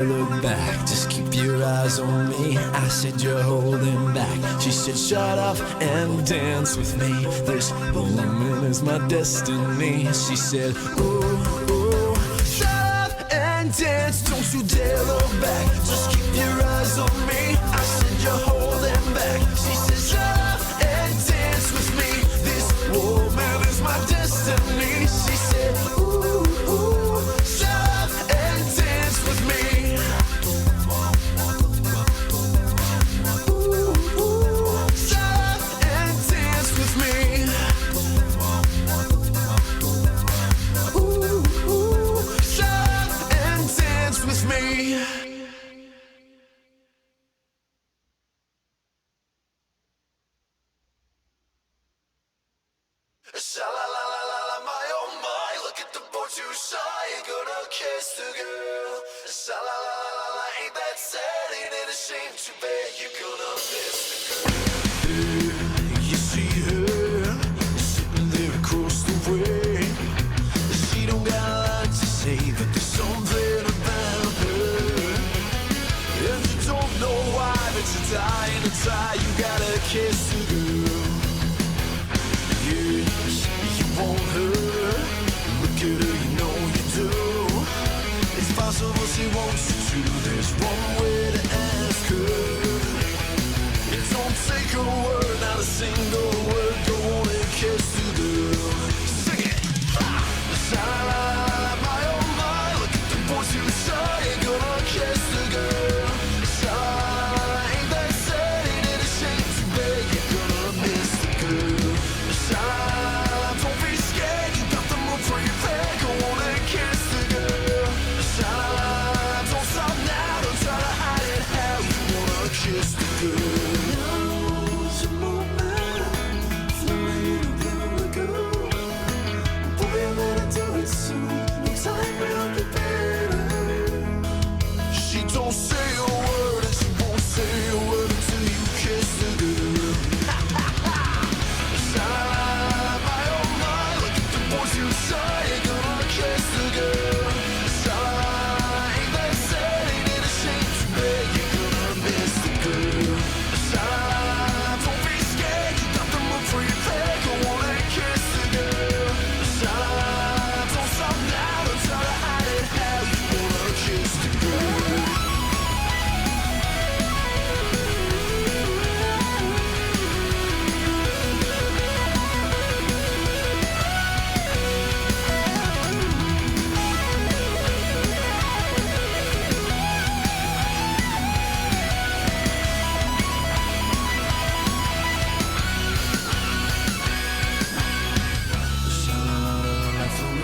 Look back, just keep your eyes on me. I said you're holding back. She said shut up and dance with me. This woman is my destiny. She said ooh, ooh, shut up and dance. Don't you dare look back. Just keep your eyes on me. I said you're holding back. She said shut up and dance with me. This woman is my destiny. She said ooh, ooh, shut up and dance with me. Sha-la-la-la-la-la, my oh my, look at the boy too shy, ain't gonna kiss the girl. Sha-la-la-la-la-la, ain't that sad, ain't it a shame, too bad you're gonna miss the girl. You see her, sitting there across the way. She don't got a lot to say, but there's something about her. And you don't know why, but you're dying to try, you gotta kiss the girl. You want her, look at her, you know you do. It's possible she wants you to, there's one way to ask her. It don't take a word, not a single word, go on and kiss the girl. Sing it! Sha-la-la-la-la, my oh my, look at the boy too shy, ain't gonna kiss the girl. Sha-la-la-la-la, ain't that sad, ain't it a shame, too bad you're gonna miss the girl. Sha-la-la-la-la, don't be scared, you got the move for your bag, go on and kiss the girl. Sha-la-la-la-la, don't stop now, don't try to hide it, how you wanna kiss the girl. Now's your moment, for you to wanna go. Boy, you gotta do it soon, no time will be better. She don't say a word, and she won't say a word until you kiss the girl. Sha-la-la-la, my oh my, look at the boy too shy, ain't gonna kiss the girl. Sha-la-la-la, ain't that sad, ain't it a shame, too bad you're gonna miss the girl. Sha-la-la-la, don't be scared, you got the move for your bag, go on and kiss the girl. Sha-la-la-la, don't stop now, don't try to hide it, how you wanna kiss the girl.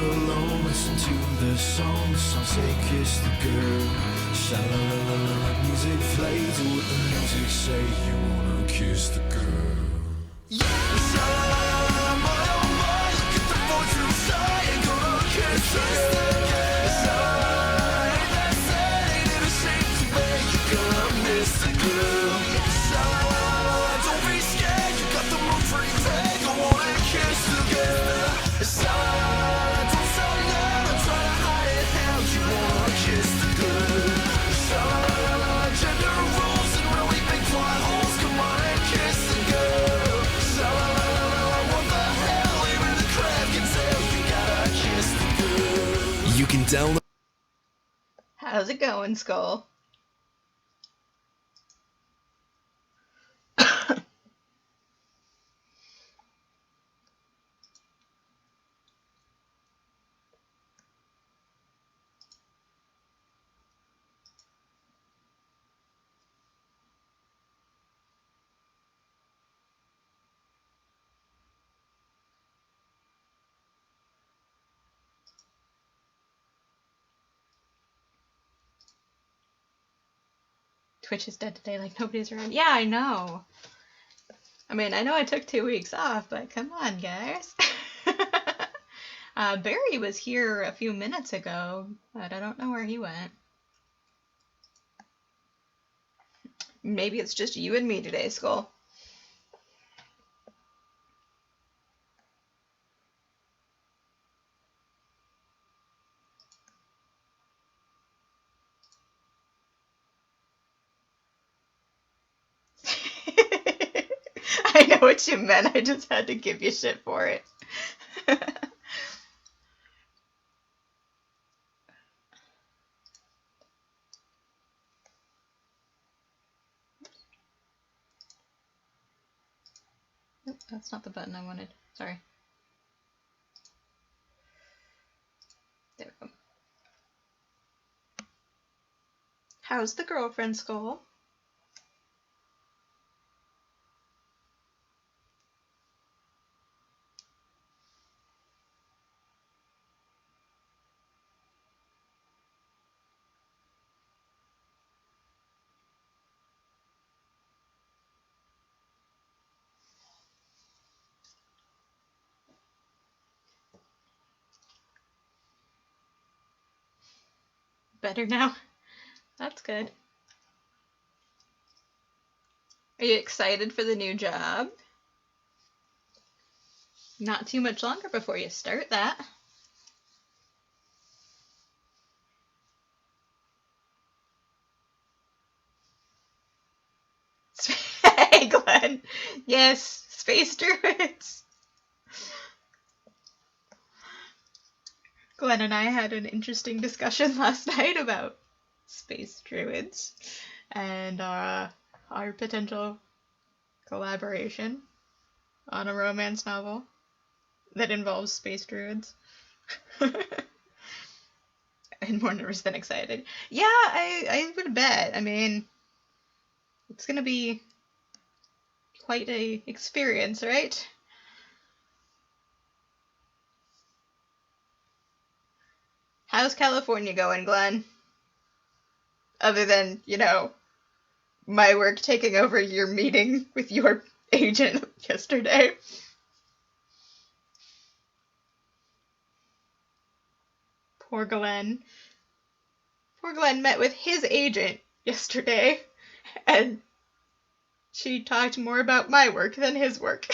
Alone, listen to the song say kiss the girl. Sha-la-la-la-la, music plays what the music say, you wanna kiss the girl. Sha-la-la-la-la, my oh my, look at the boy too shy, ain't gonna kiss the girl. Sha-la-la-la, ain't that sad, ain't it a shame, too bad you're gonna miss the girl. Sha-la-la-la-la, don't be scared, you got the move for your bag, go on and kiss the girl. Sha-la-la-la, don't stop now, don't try to hide it, how you wanna kiss the girl. Sha-la-la-la-la, gender roles and really big plot holes, come on and kiss the girl. Sha-la-la-la-la, what the hell, even the crab can tell, you gotta kiss the girl. You can download. How's it going, Skull? Twitch is dead today, like nobody's around. Yeah, I know. I mean, I know I took 2 weeks off, but come on, guys. Barry was here a few minutes ago, but I don't know where he went. Maybe it's just you and me today, Skull. I know what you meant. I just had to give you shit for it. Nope, that's not the button I wanted. Sorry. There we go. How's the girlfriend skull? Better now? That's good. Are you excited for the new job? Not too much longer before you start that. Hey, Glenn. Yes, space druids. Glenn and I had an interesting discussion last night about space druids and our potential collaboration on a romance novel that involves space druids. I'm more nervous than excited. Yeah, I would bet. I mean, it's gonna be quite a experience, right? How's California going, Glenn? Other than, my work taking over your meeting with your agent yesterday. Poor Glenn. Poor Glenn met with his agent yesterday, and she talked more about my work than his work.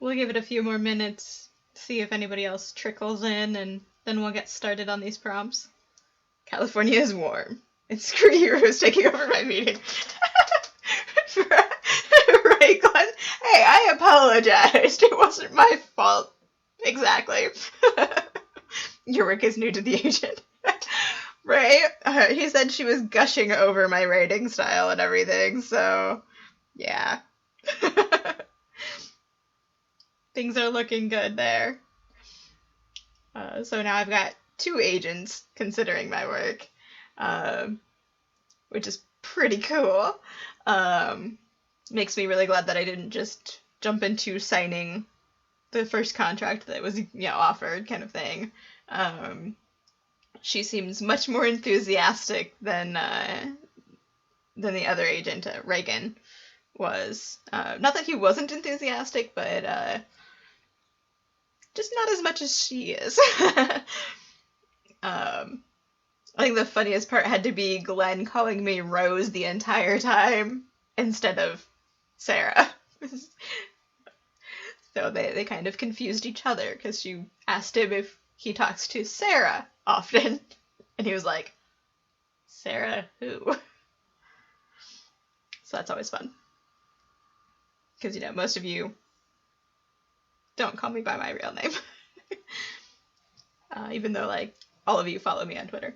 We'll give it a few more minutes, see if anybody else trickles in, and then we'll get started on these prompts. California is warm. And screw you who's taking over my meeting. Right, Glenn? Hey, I apologized. It wasn't my fault. Exactly. Your work is new to the agent. Right? He said she was gushing over my writing style and everything, so yeah. Things are looking good there. So now I've got 2 agents considering my work, which is pretty cool. Makes me really glad that I didn't just jump into signing the first contract that was offered, kind of thing. She seems much more enthusiastic than the other agent, Reagan, was. Not that he wasn't enthusiastic, but just not as much as she is. I think the funniest part had to be Glenn calling me Rose the entire time instead of Sarah. So they kind of confused each other because she asked him if he talks to Sarah often, and he was like, Sarah who? So that's always fun. Because, most of you don't call me by my real name. Even though, all of you follow me on Twitter.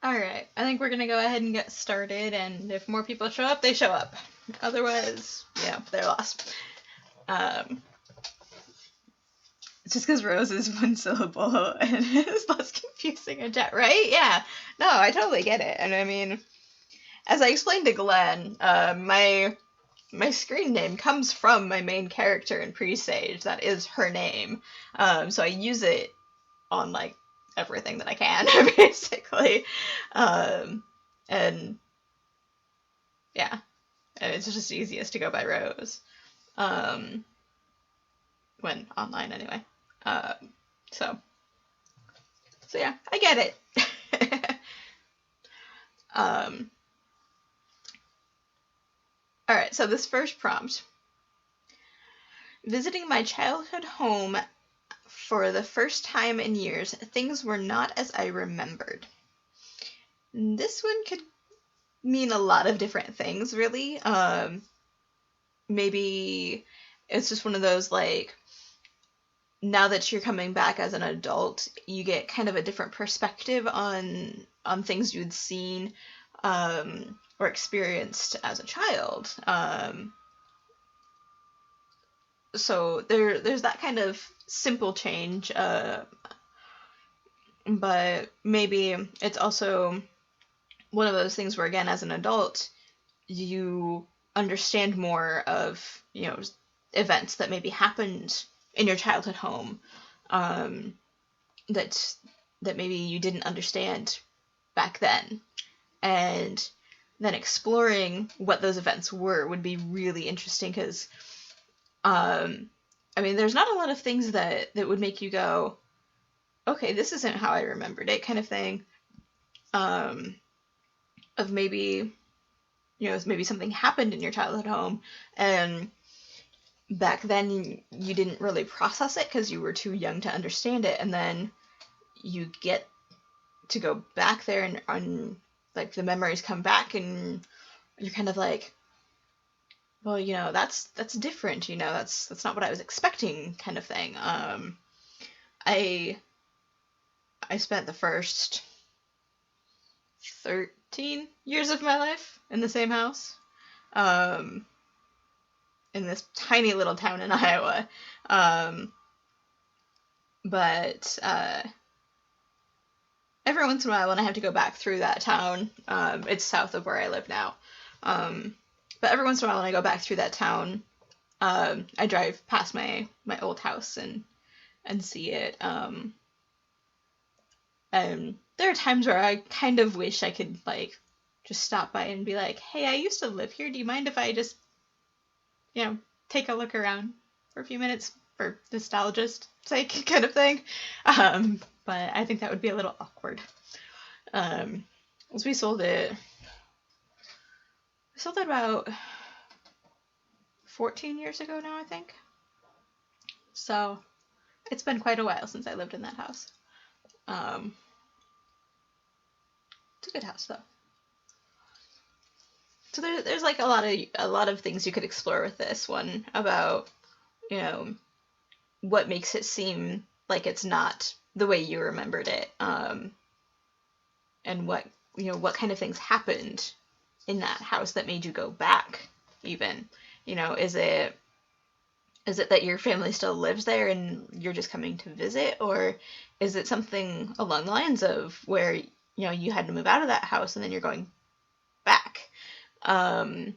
Alright, I think we're gonna go ahead and get started, and if more people show up, they show up. Otherwise, they're lost. It's just because Rose is 1 syllable and it's less confusing a jet, right? Yeah. No, I totally get it. And I mean, as I explained to Glenn, my screen name comes from my main character in Presage. That is her name. So I use it on like everything that I can, basically. And yeah, it's just easiest to go by Rose. When online anyway. So yeah, I get it. um, all right, so this first prompt. Visiting my childhood home for the first time in years, things were not as I remembered. This one could mean a lot of different things, really. Maybe it's just one of those, like, now that you're coming back as an adult, you get kind of a different perspective on things you'd seen or experienced as a child. So there's that kind of simple change, but maybe it's also one of those things where, again, as an adult, you understand more of, events that maybe happened in your childhood home, that maybe you didn't understand back then, and then exploring what those events were would be really interesting, because there's not a lot of things that would make you go, okay, this isn't how I remembered it, kind of thing. Of maybe, maybe something happened in your childhood home, and back then you didn't really process it because you were too young to understand it, and then you get to go back there, and like the memories come back, and you're kind of like, well, that's different, that's not what I was expecting, kind of thing. I spent the first 13 years of my life in the same house, in this tiny little town in Iowa. But every once in a while, when I have to go back through that town, it's south of where I live now. But every once in a while, when I go back through that town, I drive past my old house and see it. And there are times where I kind of wish I could, like, just stop by and be like, hey, I used to live here. Do you mind if I just, take a look around for a few minutes for nostalgia's sake, kind of thing? But I think that would be a little awkward. As we sold it about 14 years ago now, I think. So it's been quite a while since I lived in that house. It's a good house, though. So there's like a lot of things you could explore with this one about, what makes it seem like it's not the way you remembered it, and what kind of things happened in that house that made you go back, even. Is it that your family still lives there and you're just coming to visit, or is it something along the lines of where you had to move out of that house and then you're going back, and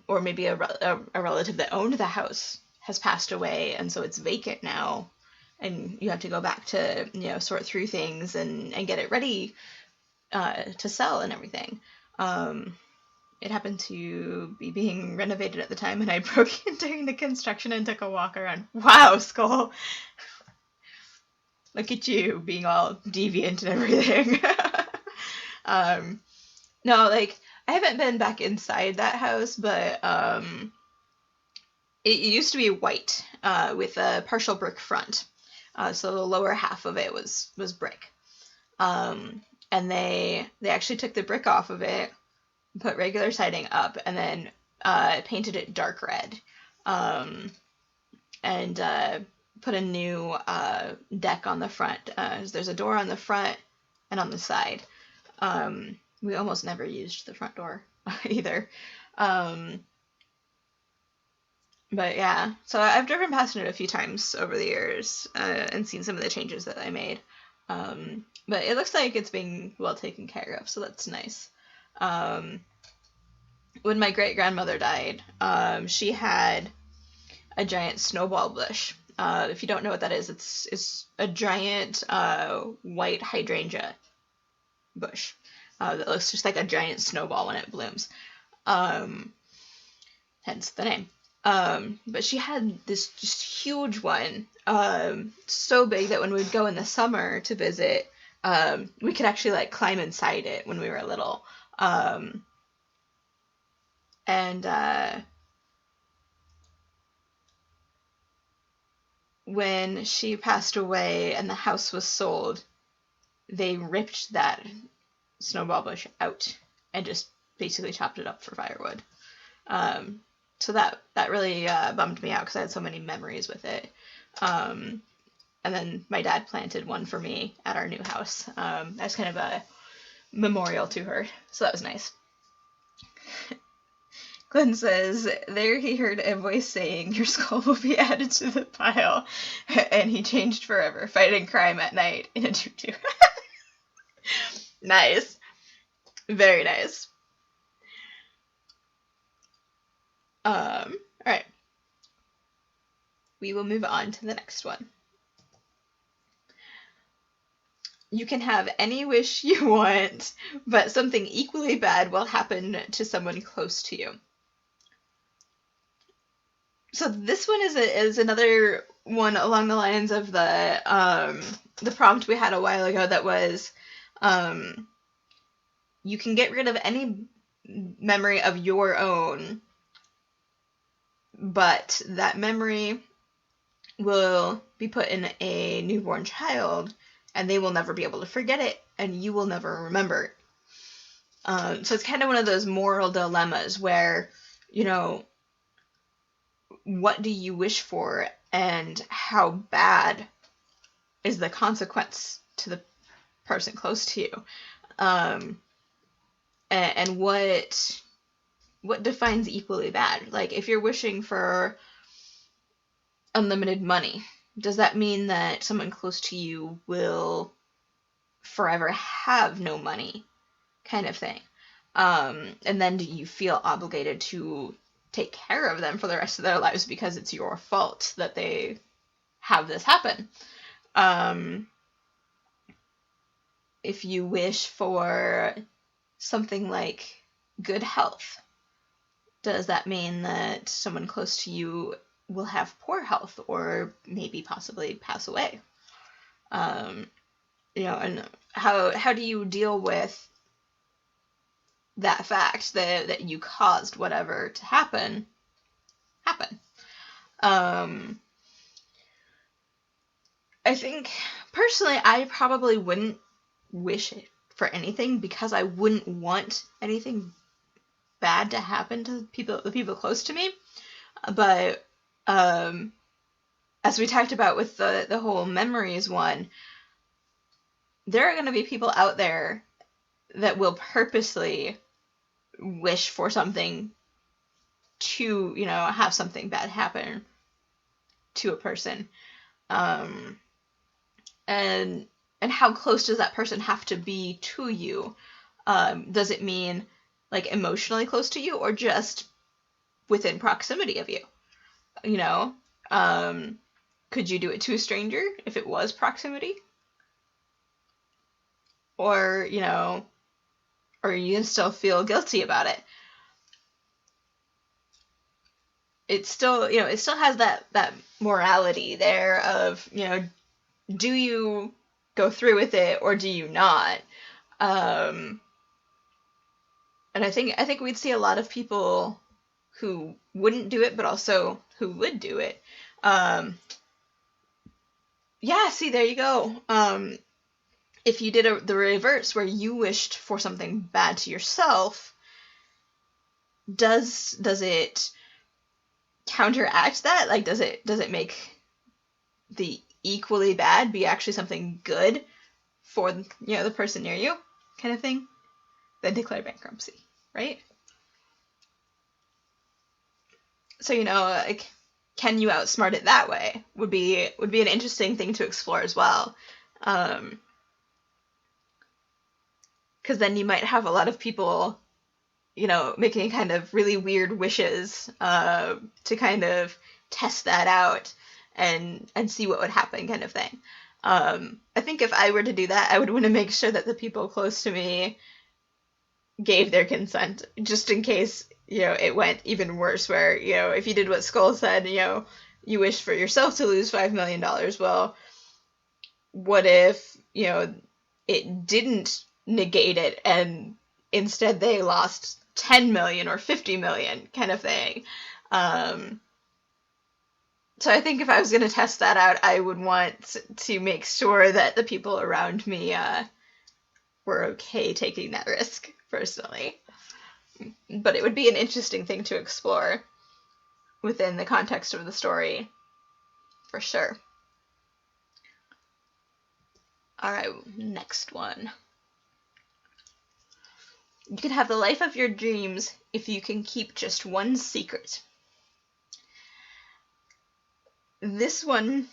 or maybe a relative that owned the house has passed away and so it's vacant now, and you have to go back to sort through things and get it ready to sell and everything. It happened to be being renovated at the time, and I broke in during the construction and took a walk around. Wow, Skull! Look at you being all deviant and everything. No, like, I haven't been back inside that house, but it used to be white with a partial brick front. So the lower half of it was brick. And they actually took the brick off of it, put regular siding up, and then painted it dark red, and put a new deck on the front. There's a door on the front and on the side. We almost never used the front door either. But yeah, so I've driven past it a few times over the years and seen some of the changes that I made. But it looks like it's being well taken care of, so that's nice. When my great grandmother died, she had a giant snowball bush. If you don't know what that is, it's a giant white hydrangea bush that looks just like a giant snowball when it blooms. Hence the name. But she had this just huge one, so big that when we'd go in the summer to visit, we could actually like climb inside it when we were little. And when she passed away and the house was sold, they ripped that snowball bush out and just basically chopped it up for firewood. So that really bummed me out because I had so many memories with it. And then my dad planted one for me at our new house as kind of a memorial to her. So that was nice. Glenn says, there he heard a voice saying, your skull will be added to the pile, and he changed forever, fighting crime at night in a tutu. Nice. Very nice. Alright. We will move on to the next one. You can have any wish you want, but something equally bad will happen to someone close to you. So this one is another one along the lines of the prompt we had a while ago that was, you can get rid of any memory of your own, but that memory will be put in a newborn child, and they will never be able to forget it, and you will never remember it. So it's kind of one of those moral dilemmas where, you know, what do you wish for, and how bad is the consequence to the person close to you? And what defines equally bad? Like, if you're wishing for unlimited money, does that mean that someone close to you will forever have no money, kind of thing? And then do you feel obligated to take care of them for the rest of their lives because it's your fault that they have this happen? If you wish for something like good health, does that mean that someone close to you will have poor health or maybe possibly pass away? You know, and how do you deal with that fact that you caused whatever to happen? I think personally I probably wouldn't wish it for anything because I wouldn't want anything bad to happen to the people close to me. But as we talked about with the whole memories one, there are going to be people out there that will purposely wish for something to, you know, have something bad happen to a person. And how close does that person have to be to you? Does it mean like emotionally close to you or just within proximity of you? You know, could you do it to a stranger if it was proximity? Or, you know, or you can still feel guilty about it. It still, you know, it still has that morality there of, you know, do you go through with it or do you not? And I think we'd see a lot of people who wouldn't do it, but also who would do it. Yeah, see, there you go. If you did the reverse where you wished for something bad to yourself, does it counteract that? Like, does it make the equally bad be actually something good for, you know, the person near you, kind of thing? Then declare bankruptcy, right? So, you know, like, can you outsmart it that way? Would be an interesting thing to explore as well. because then you might have a lot of people, you know, making kind of really weird wishes to kind of test that out and see what would happen, kind of thing. I think if I were to do that, I would want to make sure that the people close to me gave their consent, just in case, you know, it went even worse, where, you know, if you did what Skull said, you know, you wish for yourself to lose $5 million, well, what if, you know, it didn't negate it and instead they lost 10 million or 50 million, kind of thing. So I think if I was going to test that out, I would want to make sure that the people around me were okay taking that risk, personally. But it would be an interesting thing to explore within the context of the story, for sure. All right, next one. You can have the life of your dreams if you can keep just one secret. This one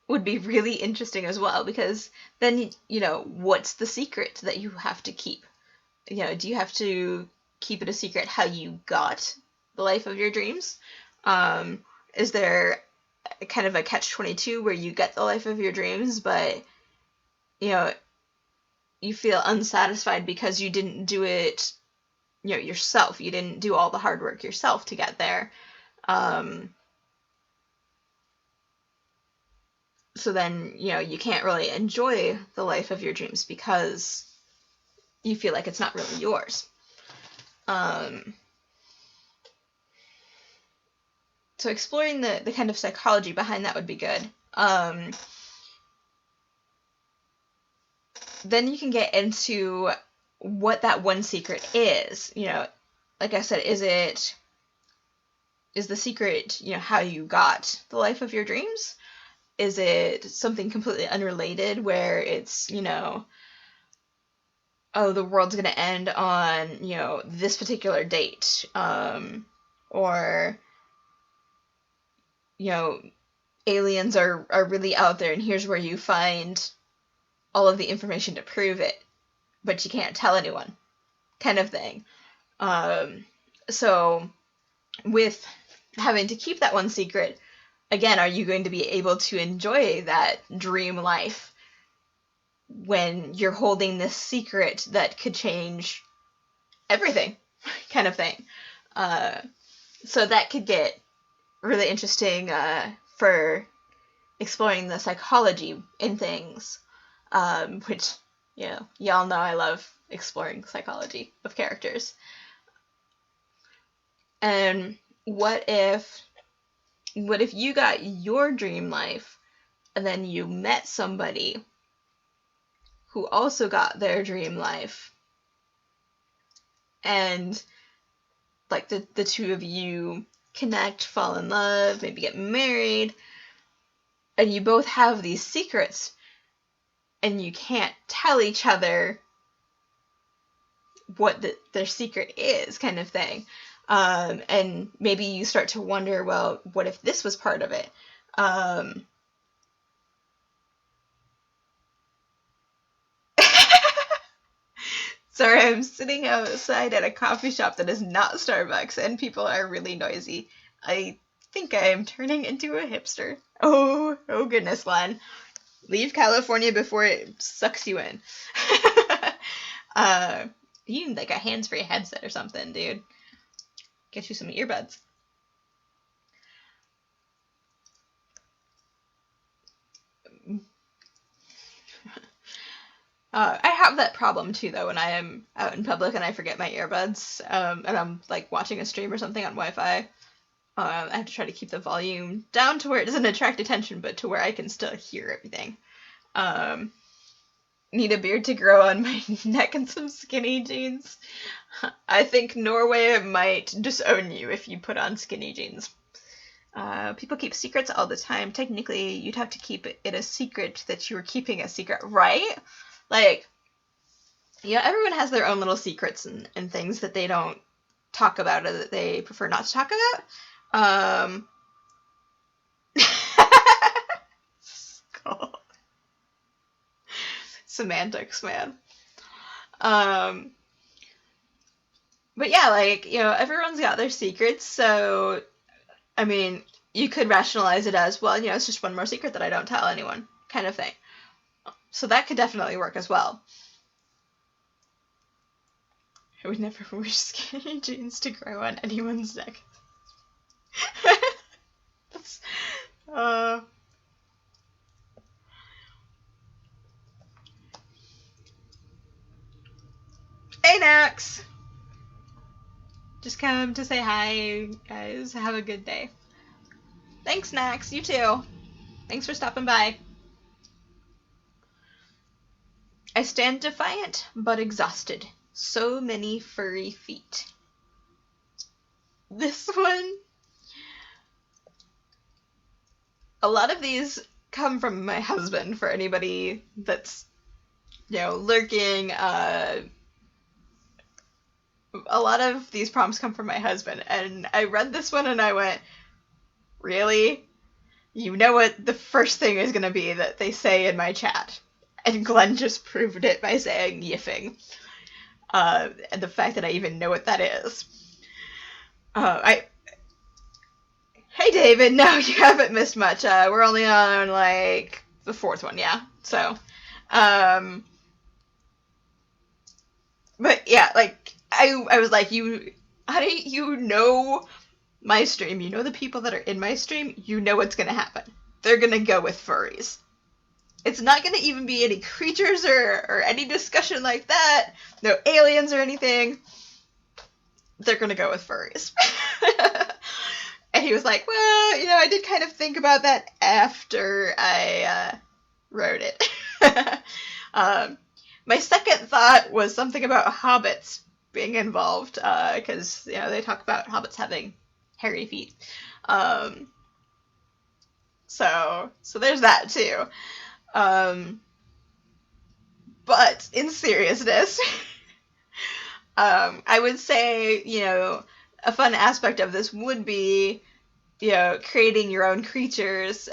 would be really interesting as well, because then, you know, what's the secret that you have to keep? You know, do you have to keep it a secret how you got the life of your dreams? Is there kind of a catch-22 where you get the life of your dreams, but, you know, you feel unsatisfied because you didn't do it, you know, yourself. You didn't do all the hard work yourself to get there. So then, you know, you can't really enjoy the life of your dreams because you feel like it's not really yours. So exploring the kind of psychology behind that would be good. Then you can get into what that one secret is. You know, like I said, is the secret, you know, how you got the life of your dreams? Is it something completely unrelated where it's, you know, oh, the world's going to end on, you know, this particular date, or, you know, aliens are really out there and here's where you find all of the information to prove it, but you can't tell anyone, kind of thing. So with having to keep that one secret, again, are you going to be able to enjoy that dream life when you're holding this secret that could change everything, kind of thing? So that could get really interesting for exploring the psychology in things, which, you know, y'all know I love exploring psychology of characters. And what if you got your dream life and then you met somebody who also got their dream life, and like the two of you connect, fall in love, maybe get married, and you both have these secrets and you can't tell each other what their secret is, kind of thing. And maybe you start to wonder, well, what if this was part of it? Sorry, I'm sitting outside at a coffee shop that is not Starbucks, and people are really noisy. I think I am turning into a hipster. Oh goodness, Len. Leave California before it sucks you in. You need like a hands-free headset or something, dude. Get you some earbuds. I have that problem too, though, when I am out in public and I forget my earbuds, and I'm like watching a stream or something on Wi-Fi. I have to try to keep the volume down to where it doesn't attract attention, but to where I can still hear everything. Need a beard to grow on my neck and some skinny jeans. I think Norway might disown you if you put on skinny jeans. People keep secrets all the time. Technically, you'd have to keep it a secret that you were keeping a secret, right? Like, you know, everyone has their own little secrets and things that they don't talk about or that they prefer not to talk about. Skull. Semantics, man. Um, but yeah, like, everyone's got their secrets, so, I mean, you could rationalize it as, well, it's just one more secret that I don't tell anyone, kind of thing. So that could definitely work as well. I would never wish skinny jeans to grow on anyone's neck. That's, uh... Hey, Nax! Just come to say hi, guys. Have a good day. Thanks, Nax. You too. Thanks for stopping by. I stand defiant, but exhausted. So many furry feet. This one... A lot of these come from my husband, for anybody that's, lurking. A lot of these prompts come from my husband, and I read this one and I went, really? You know what the first thing is going to be that they say in my chat? And Glenn just proved it by saying yiffing. And the fact that I even know what that is. Hey, David. No, you haven't missed much. We're only on, the fourth one, yeah. So, but yeah, I was like, how do you know my stream? You know the people that are in my stream? You know what's gonna happen. They're gonna go with furries. It's not gonna even be any creatures or any discussion like that. No aliens or anything. They're gonna go with furries. And he was like, well, I did kind of think about that after I wrote it. My second thought was something about hobbits being involved, because, they talk about hobbits having hairy feet. So there's that, too. But in seriousness, I would say, a fun aspect of this would be, creating your own creatures,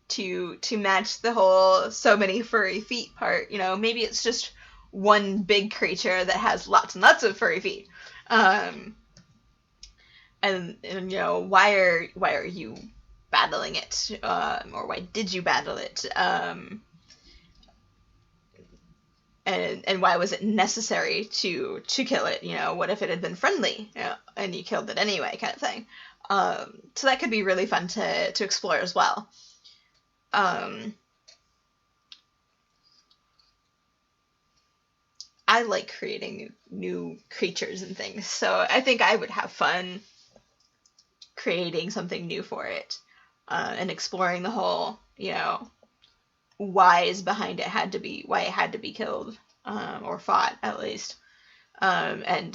to match the whole so many furry feet part. Maybe it's just one big creature that has lots and lots of furry feet. And why are you battling it? Or why did you battle it? And why was it necessary to kill it? What if it had been friendly, and you killed it anyway, kind of thing. So that could be really fun to explore as well. I like creating new creatures and things, so I think I would have fun creating something new for it, and exploring the whole, whys behind it, why it had to be killed, or fought, at least. And,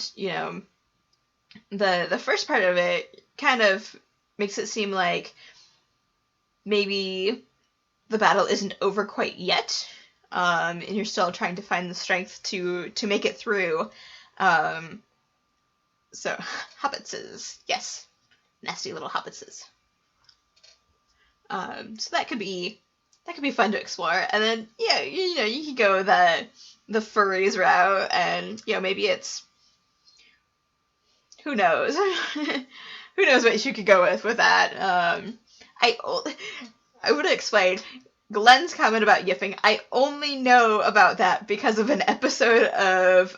the first part of it kind of makes it seem like maybe the battle isn't over quite yet, and you're still trying to find the strength to make it through. So, hobbitses, yes, nasty little hobbitses. So that could be fun to explore, and then you could go the furries route, and maybe it's, who knows, who knows what you could go with that. I would have explained Glenn's comment about yiffing. I only know about that because of an episode of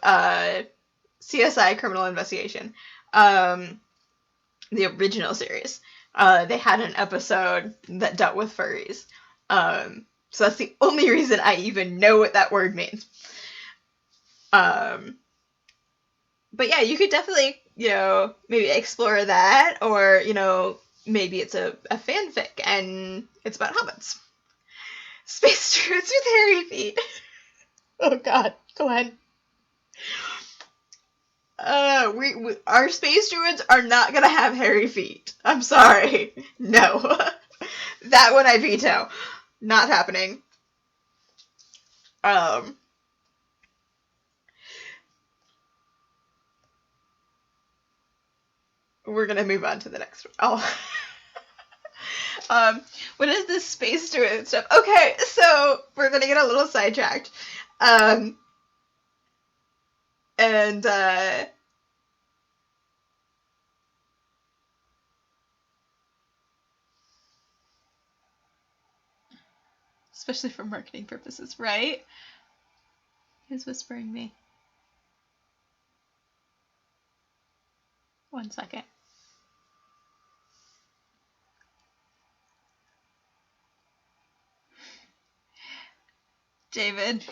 CSI Criminal Investigation, the original series. They had an episode that dealt with furries. So that's the only reason I even know what that word means. But yeah, you could definitely, maybe explore that, or, maybe it's a fanfic and it's about hobbits. Space druids with hairy feet. Oh god, Glenn. Our space druids are not gonna have hairy feet. I'm sorry. No. That one I veto. Not happening. We're gonna move on to the next one. What is this space druid stuff? Okay, so we're gonna get a little sidetracked. And especially for marketing purposes, right? Who's whispering me? 1 second. David,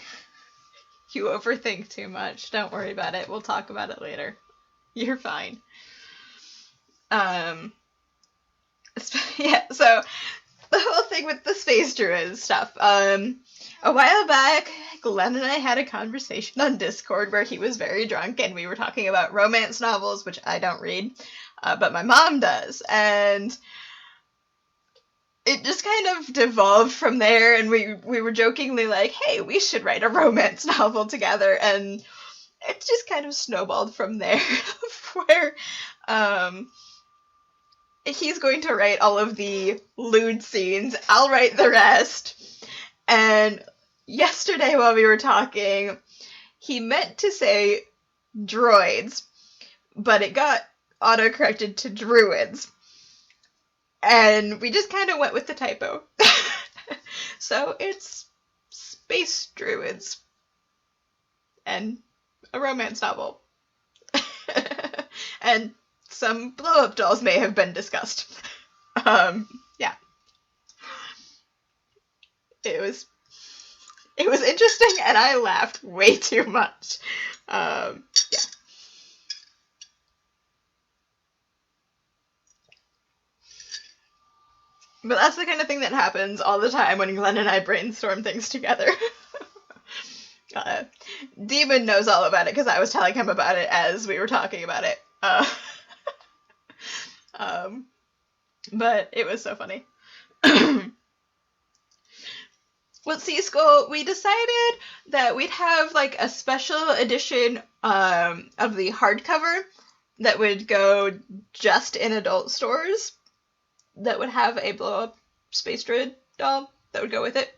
you overthink too much. Don't worry about it. We'll talk about it later. You're fine. Yeah, so the whole thing with the space druid stuff. A while back, Glenn and I had a conversation on Discord where he was very drunk and we were talking about romance novels, which I don't read, but my mom does. And it just kind of devolved from there, and we were jokingly like, hey, we should write a romance novel together, and it just kind of snowballed from there, where he's going to write all of the lewd scenes, I'll write the rest, and yesterday while we were talking, he meant to say droids, but it got autocorrected to druids. And we just kind of went with the typo. So it's space druids and a romance novel. And some blow-up dolls may have been discussed. Yeah. It was interesting, and I laughed way too much. Yeah. But that's the kind of thing that happens all the time when Glenn and I brainstorm things together. Demon knows all about it because I was telling him about it as we were talking about it. But it was so funny. With C-School, we decided that we'd have like a special edition of the hardcover that would go just in adult stores that would have a blow-up space druid doll that would go with it.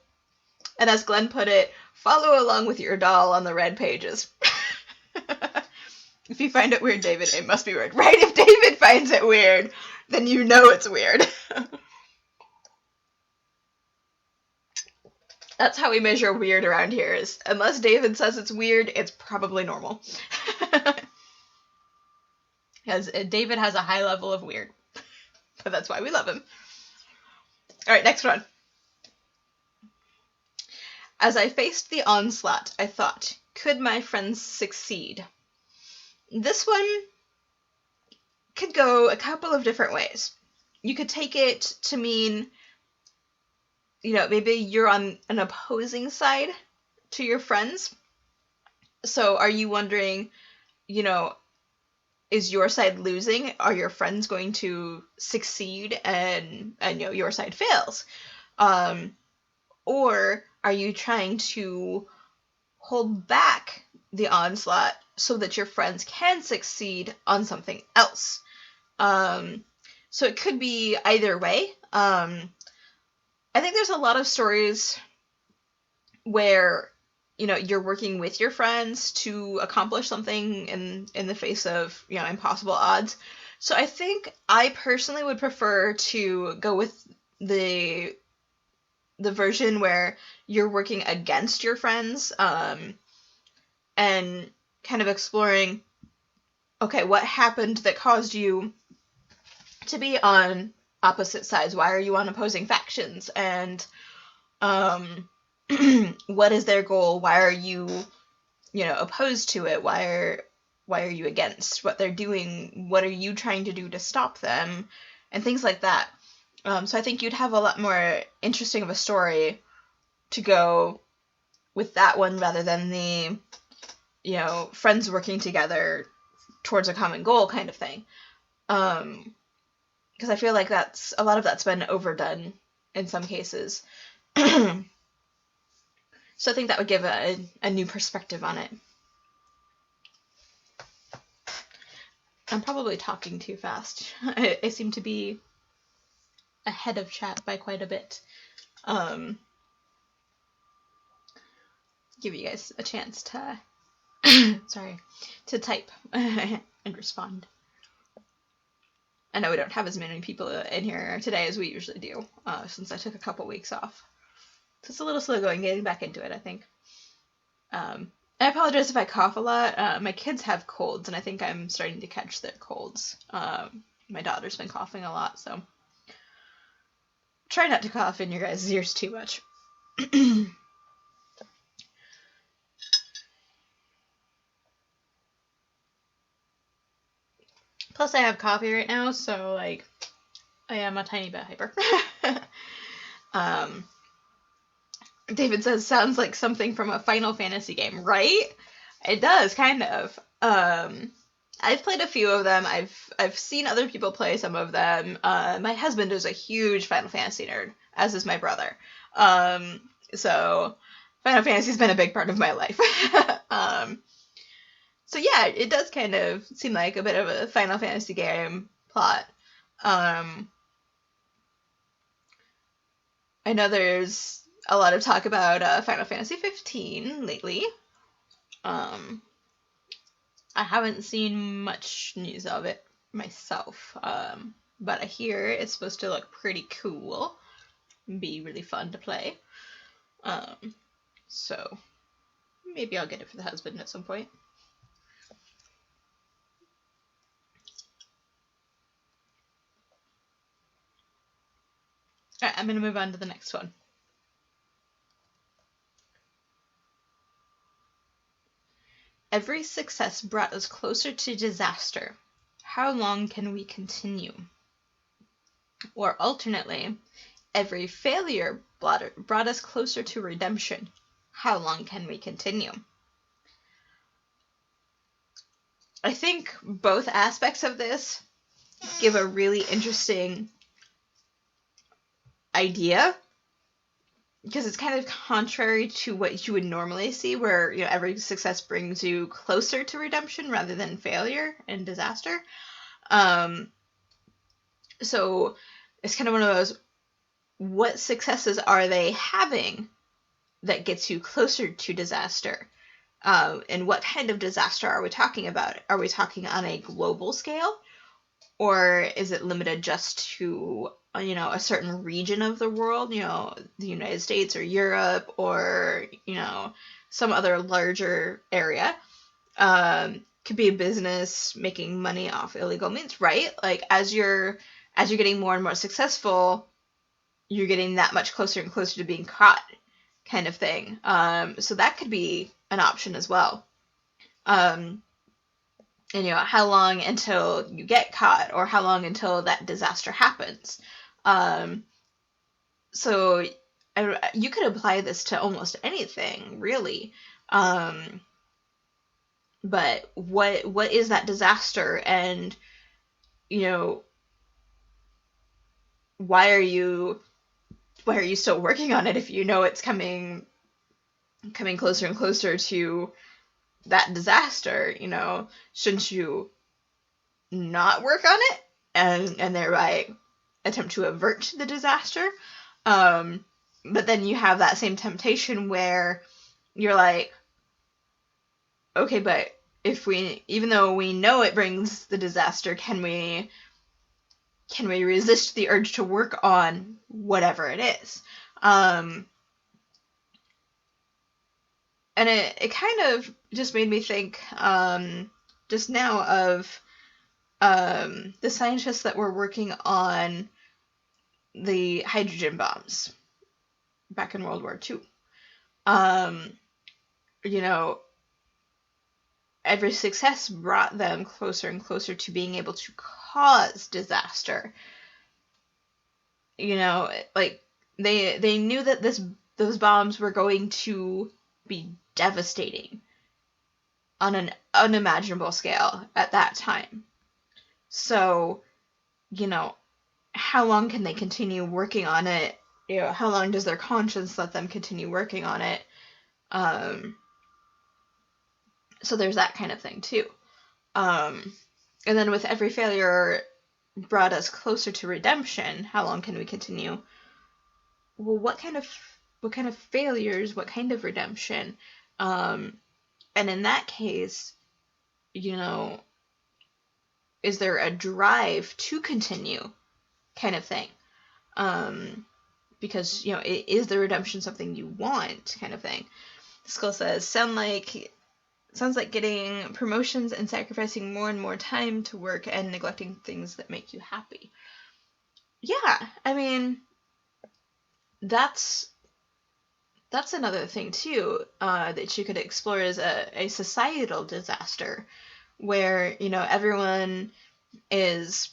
And as Glenn put it, follow along with your doll on the red pages. If you find it weird, David, it must be weird. Right? If David finds it weird, then you know it's weird. That's how we measure weird around here, is unless David says it's weird, it's probably normal. Because David has a high level of weird. But that's why we love him. Alright, next one. As I faced the onslaught, I thought, could my friends succeed? This one could go a couple of different ways. You could take it to mean, maybe you're on an opposing side to your friends. So are you wondering, is your side losing? Are your friends going to succeed and your side fails? Or are you trying to hold back the onslaught so that your friends can succeed on something else? So it could be either way. I think there's a lot of stories where you're working with your friends to accomplish something in the face of impossible odds. So I think I personally would prefer to go with the version where you're working against your friends, and kind of exploring, okay, what happened that caused you to be on opposite sides? Why are you on opposing factions? And what is their goal? Why are you, opposed to it? Why are you against what they're doing? What are you trying to do to stop them? And things like that. So I think you'd have a lot more interesting of a story to go with that one rather than the, friends working together towards a common goal kind of thing. Because I feel like a lot of that's been overdone in some cases. So I think that would give a new perspective on it. I'm probably talking too fast. I seem to be ahead of chat by quite a bit. Give you guys a chance to sorry, to type and respond. I know we don't have as many people in here today as we usually do, since I took a couple weeks off. So it's a little slow going getting back into it, I think. I apologize if I cough a lot. My kids have colds, and I think I'm starting to catch their colds. My daughter's been coughing a lot, so try not to cough in your guys' ears too much. Plus, I have coffee right now, so, like, I am a tiny bit hyper. um, David says, sounds like something from a Final Fantasy game, right? It does, kind of. I've played a few of them. I've seen other people play some of them. My husband is a huge Final Fantasy nerd, as is my brother. So Final Fantasy's been a big part of my life. So yeah, it does kind of seem like a bit of a Final Fantasy game plot. I know there's a lot of talk about Final Fantasy 15 lately. I haven't seen much news of it myself, but I hear it's supposed to look pretty cool, be really fun to play. So maybe I'll get it for the husband at some point. Alright, I'm gonna move on to the next one. Every success brought us closer to disaster. How long can we continue? Or alternately, every failure brought us closer to redemption. How long can we continue? I think both aspects of this give a really interesting idea, because it's kind of contrary to what you would normally see, where every success brings you closer to redemption rather than failure and disaster. So it's kind of one of those, what successes are they having that gets you closer to disaster? And what kind of disaster are we talking about? Are we talking on a global scale? Or is it limited just to, a certain region of the world, the United States or Europe or, some other larger area? Could be a business making money off illegal means, right? Like, as you're getting more and more successful, you're getting that much closer and closer to being caught, kind of thing. So that could be an option as well. And how long until you get caught, or how long until that disaster happens. So you could apply this to almost anything, really. But what is that disaster, and why are you still working on it if you know it's coming closer and closer to that disaster? Shouldn't you not work on it and thereby attempt to avert the disaster? But then you have that same temptation where you're like, okay, but even though we know it brings the disaster, can we resist the urge to work on whatever it is? And it kind of just made me think just now of the scientists that were working on the hydrogen bombs back in World War II. Every success brought them closer and closer to being able to cause disaster. Like, they knew that those bombs were going to be devastating on an unimaginable scale at that time. So, how long can they continue working on it? How long does their conscience let them continue working on it? So there's that kind of thing too. And then with every failure brought us closer to redemption. How long can we continue? Well, what kind of failures? What kind of redemption? And in that case, you know, is there a drive to continue kind of thing? Because, you know, is the redemption something you want kind of thing? The skull says, sounds like getting promotions and sacrificing more and more time to work and neglecting things that make you happy. Yeah, I mean, that's another thing too, that you could explore as a societal disaster where, you know, everyone is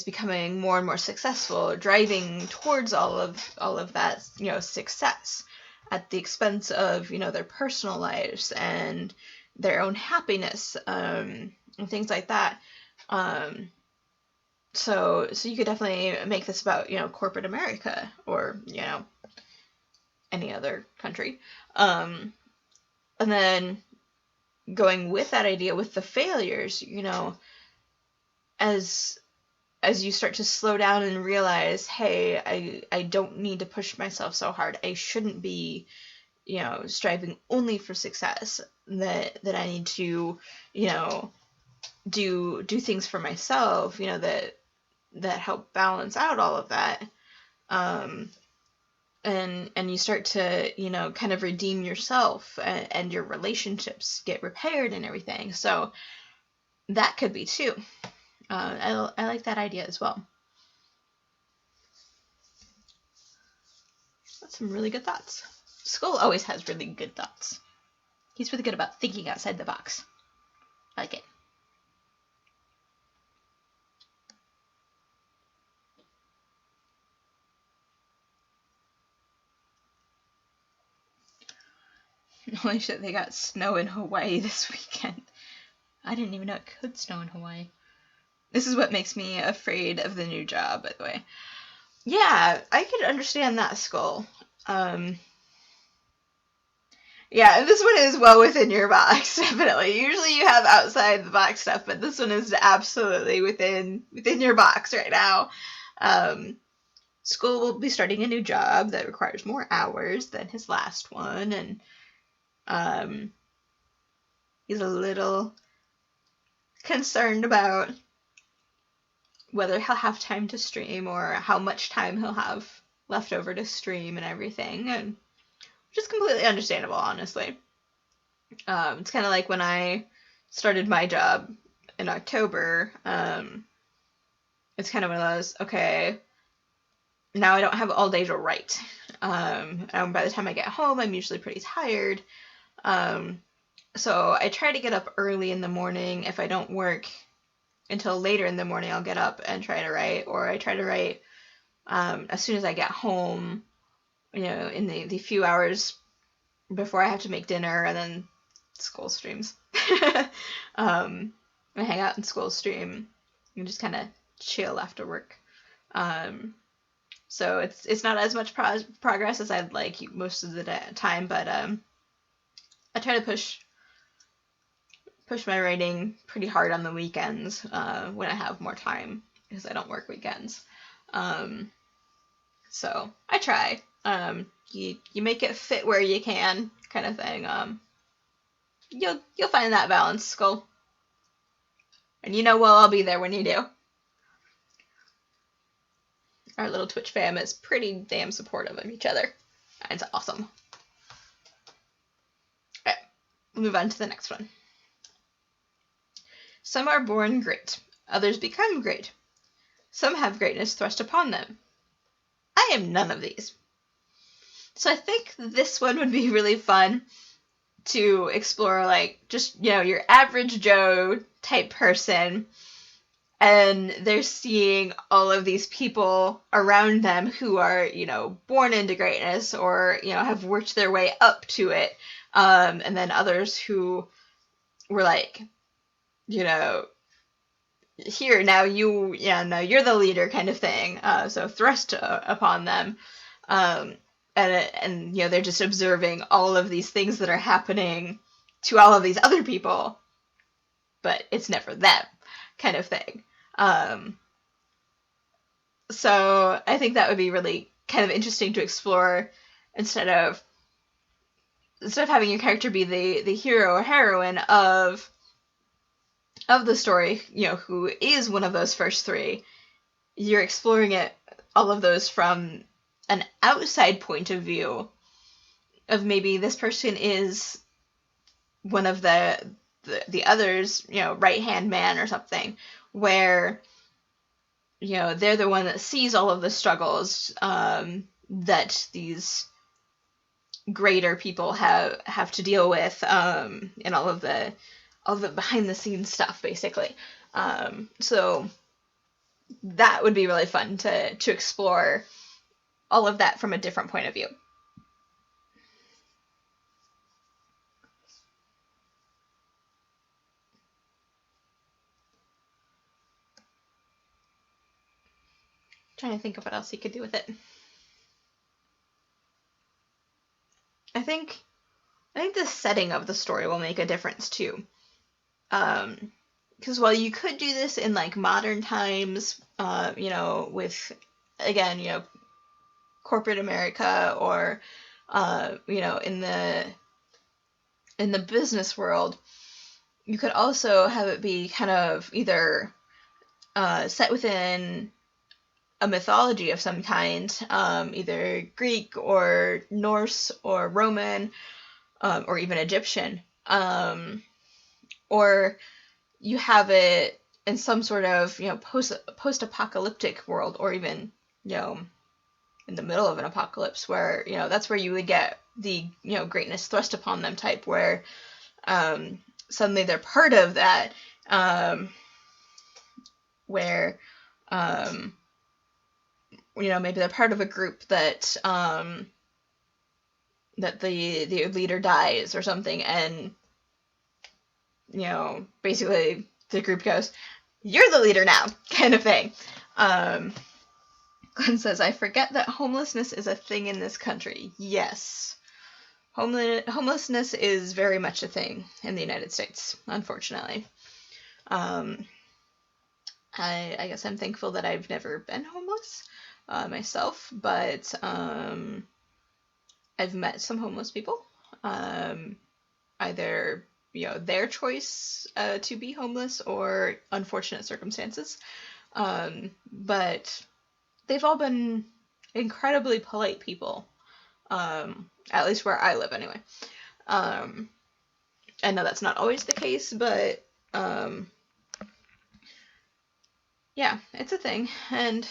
becoming more and more successful, driving towards all of that, you know, success at the expense of, you know, their personal lives and their own happiness, and things like that. So you could definitely make this about, you know, corporate America or, you know, any other country. And then going with that idea with the failures, you know, as you start to slow down and realize, hey, I don't need to push myself so hard. I shouldn't be, you know, striving only for success. That I need to, you know, do things for myself, you know, that help balance out all of that. And you start to, you know, kind of redeem yourself, and your relationships get repaired and everything. So that could be too. I like that idea as well. That's some really good thoughts. Skull always has really good thoughts. He's really good about thinking outside the box. I like it. Holy shit, they got snow in Hawaii this weekend. I didn't even know it could snow in Hawaii. This is what makes me afraid of the new job, by the way. Yeah, I could understand that, Skull. Yeah, this one is well within your box, definitely. Usually you have outside the box stuff, but this one is absolutely within your box right now. Skull will be starting a new job that requires more hours than his last one, and he's a little concerned about whether he'll have time to stream or how much time he'll have left over to stream and everything, and which is completely understandable, honestly. It's kind of like when I started my job in October. It's kind of one of those, okay, now I don't have all day to write. And by the time I get home, I'm usually pretty tired. So I try to get up early in the morning. If I don't work until later in the morning, I'll get up and try to write, or I try to write as soon as I get home, you know, in the few hours before I have to make dinner, and then school streams. I hang out in school stream and just kind of chill after work. So it's not as much progress as I'd like most of the time, but I try to push my writing pretty hard on the weekends when I have more time, because I don't work weekends. So I try. You make it fit where you can, kind of thing. You'll find that balance, Skull. And you know, well, I'll be there when you do. Our little Twitch fam is pretty damn supportive of each other. It's awesome. Alright, we'll move on to the next one. Some are born great. Others become great. Some have greatness thrust upon them. I am none of these. So I think this one would be really fun to explore, like, just, you know, your average Joe type person, and they're seeing all of these people around them who are, you know, born into greatness, or, you know, have worked their way up to it, and then others who were like, you know, here, now you're the leader kind of thing, so thrust upon them, and you know, they're just observing all of these things that are happening to all of these other people, but it's never them, kind of thing. So I think that would be really kind of interesting to explore, instead of instead of having your character be the hero or heroine of the story, you know, who is one of those first three, you're exploring it, all of those from an outside point of view of maybe this person is one of the others, you know, right-hand man or something, where, you know, they're the one that sees all of the struggles that these greater people have to deal with, and all of the behind the scenes stuff, basically. So that would be really fun to explore all of that from a different point of view. Trying to think of what else you could do with it. I think the setting of the story will make a difference too. Because while you could do this in like modern times, you know, with, again, you know, corporate America, or you know, in the business world, you could also have it be kind of either set within a mythology of some kind, either Greek or Norse or Roman, or even Egyptian, or you have it in some sort of, you know, post-apocalyptic world, or even, you know, in the middle of an apocalypse, where, you know, that's where you would get the, you know, greatness thrust upon them type, where suddenly they're part of that, where you know, maybe they're part of a group that that the leader dies or something, and, you know, basically the group goes, "You're the leader now," kind of thing. Glenn says, "I forget that homelessness is a thing in this country." Yes. Homelessness is very much a thing in the United States, unfortunately. I guess I'm thankful that I've never been homeless myself, but I've met some homeless people. Either, you know, their choice to be homeless, or unfortunate circumstances. But they've all been incredibly polite people, at least where I live anyway. I know that's not always the case, but yeah, it's a thing, and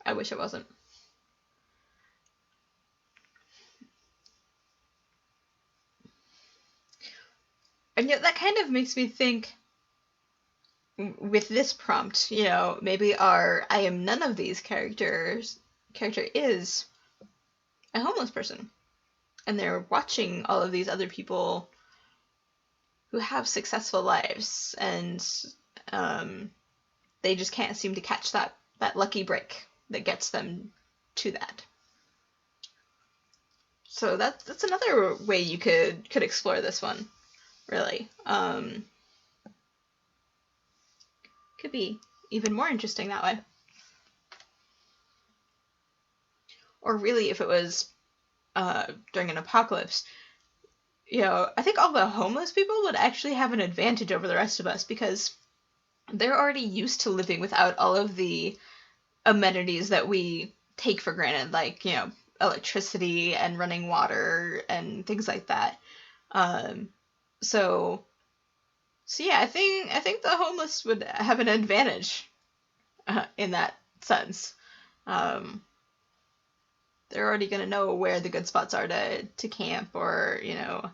I wish it wasn't. And yet that kind of makes me think, with this prompt, you know, maybe our I am none of these character is a homeless person, and they're watching all of these other people who have successful lives, and they just can't seem to catch that lucky break that gets them to that. So that's another way you could explore this one, really. Could be even more interesting that way. Or really, if it was during an apocalypse, you know, I think all the homeless people would actually have an advantage over the rest of us, because they're already used to living without all of the amenities that we take for granted, like, you know, electricity and running water and things like that. So yeah, I think the homeless would have an advantage in that sense. They're already going to know where the good spots are to camp, or, you know,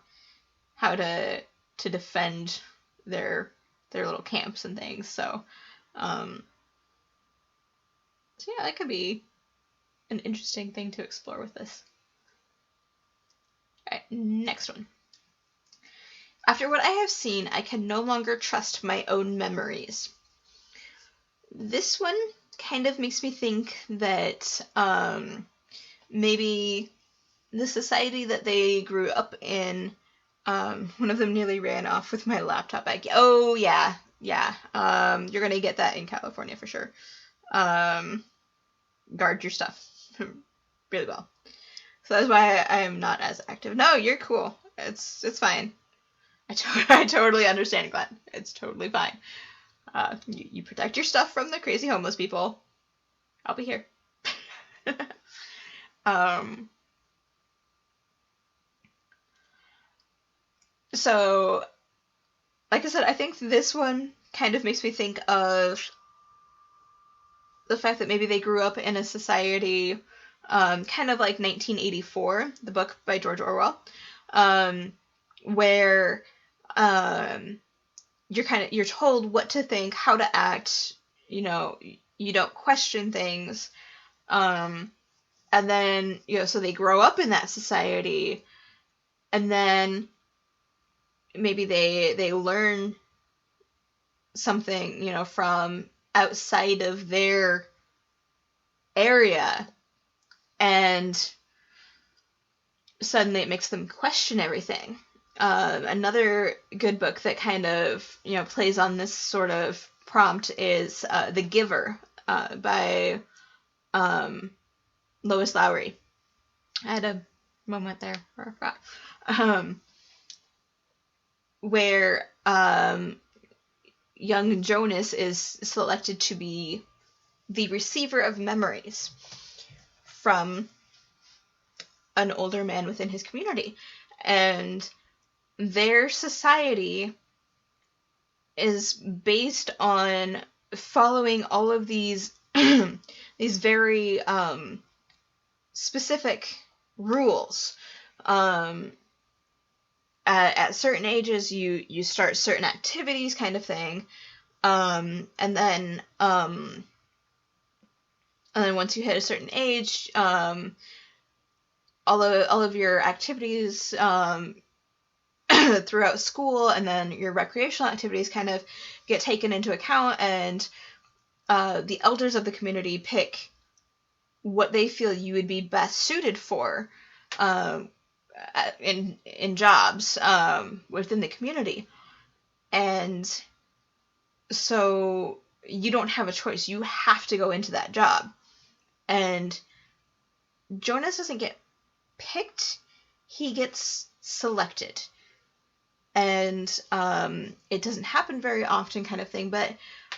how to defend their little camps and things. So yeah, that could be an interesting thing to explore with this. All right, next one. After what I have seen, I can no longer trust my own memories. This one kind of makes me think that maybe the society that they grew up in, one of them nearly ran off with my laptop bag. Oh, yeah. You're going to get that in California for sure. Guard your stuff really well. So that's why I am not as active. No, you're cool. It's fine. I totally understand, Glenn. It's totally fine. You protect your stuff from the crazy homeless people. I'll be here. um. So, like I said, I think this one kind of makes me think of the fact that maybe they grew up in a society, kind of like 1984, the book by George Orwell, where you're told what to think, how to act. You don't question things, and then so they grow up in that society, and then maybe they learn something from outside of their area, and suddenly it makes them question everything. Another good book that kind of plays on this sort of prompt is The Giver by Lois Lowry. I had a moment there where I forgot. Where young Jonas is selected to be the receiver of memories from an older man within his community. And their society is based on following all of these these very specific rules. At certain ages, you start certain activities, kind of thing, and then once you hit a certain age, all of your activities throughout school and then your recreational activities kind of get taken into account, and the elders of the community pick what they feel you would be best suited for in jobs within the community. And so you don't have a choice. You have to go into that job. And Jonas doesn't get picked. He gets selected. And it doesn't happen very often, kind of thing. But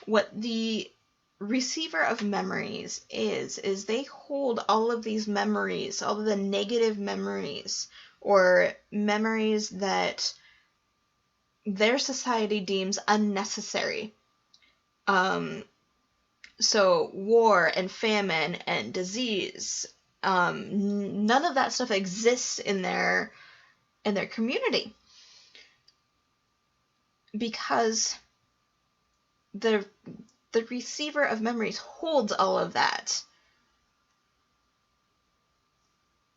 what the receiver of memories is they hold all of these memories, all of the negative memories, or memories that their society deems unnecessary. So war and famine and disease, none of that stuff exists in their community, because the receiver of memories holds all of that.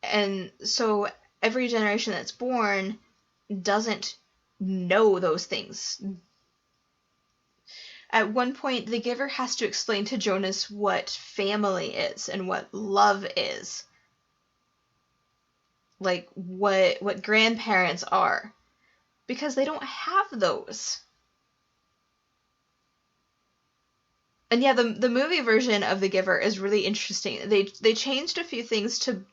And so every generation that's born doesn't know those things. At one point, the giver has to explain to Jonas what family is and what love is. Like what grandparents are. Because they don't have those. And yeah, the movie version of The Giver is really interesting. They changed a few things to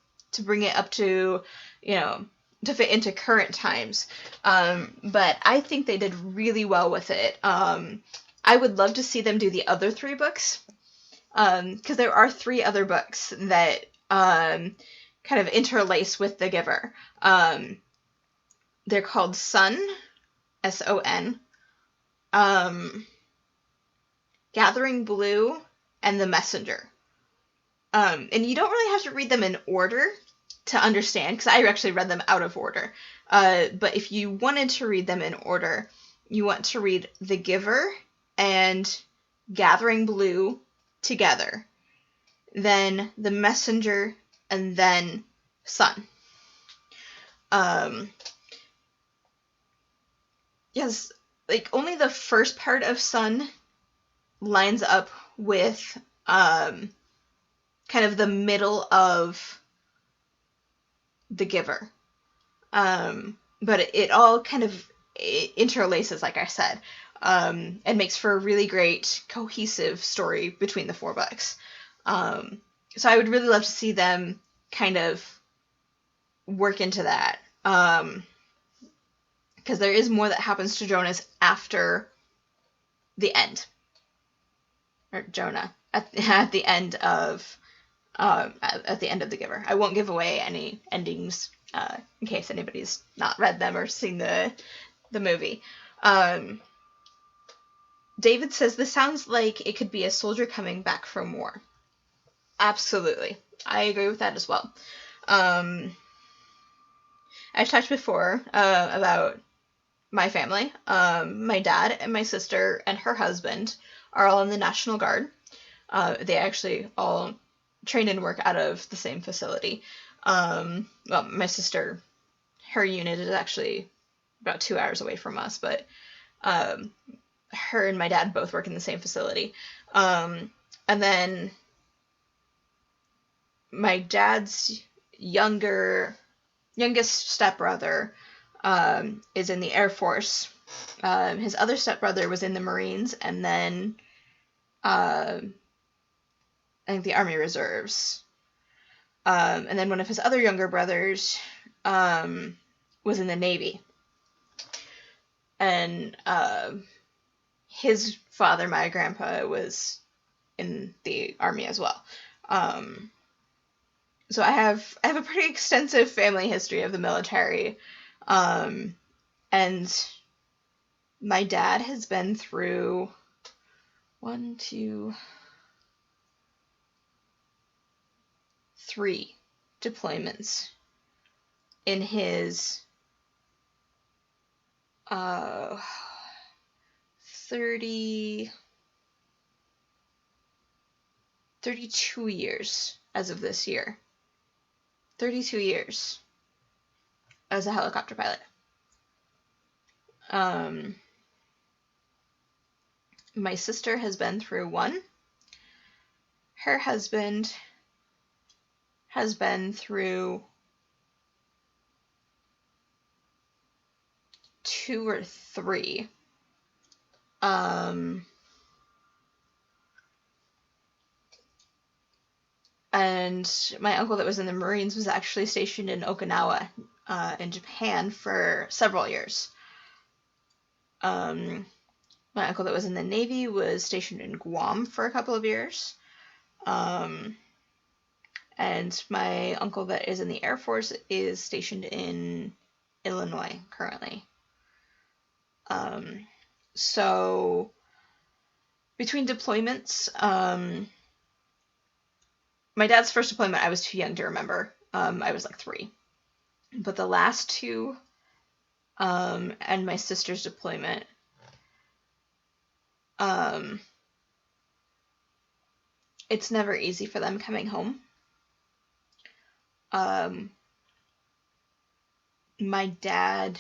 bring it up to, to fit into current times. But I think they did really well with it. I would love to see them do the other 3 books. Because there are 3 other books that kind of interlace with The Giver. They're called Son, S-O-N, Gathering Blue, and The Messenger. And you don't really have to read them in order to understand, because I actually read them out of order. But if you wanted to read them in order, you want to read The Giver and Gathering Blue together, then The Messenger, and then Son. Yes, like only the first part of Son lines up with kind of the middle of The Giver. But it all kind of interlaces, like I said, and makes for a really great cohesive story between the 4 books. So I would really love to see them kind of work into that. Because there is more that happens to Jonas after the end. Or Jonah. At the end of at the end of The Giver. I won't give away any endings in case anybody's not read them or seen the movie. David says this sounds like it could be a soldier coming back from war. Absolutely. I agree with that as well. I've talked before about my family. My dad and my sister and her husband are all in the National Guard. They actually all train and work out of the same facility. Well, my sister, her unit is actually about 2 hours away from us, but her and my dad both work in the same facility. And then my dad's youngest stepbrother is in the Air Force. His other stepbrother was in the Marines, and then I think the Army Reserves. And then one of his other younger brothers was in the Navy. And his father, my grandpa, was in the Army as well. So I have a pretty extensive family history of the military. And my dad has been through 3 deployments in his 32 years as of this year. 32 years as a helicopter pilot. My sister has been through 1. Her husband has been through 2 or 3. And my uncle that was in the Marines was actually stationed in Okinawa, in Japan for several years. My uncle that was in the Navy was stationed in Guam for a couple of years. And my uncle that is in the Air Force is stationed in Illinois currently. So between deployments, my dad's first deployment, I was too young to remember. I was like 3. But the last 2, and my sister's deployment, it's never easy for them coming home. My dad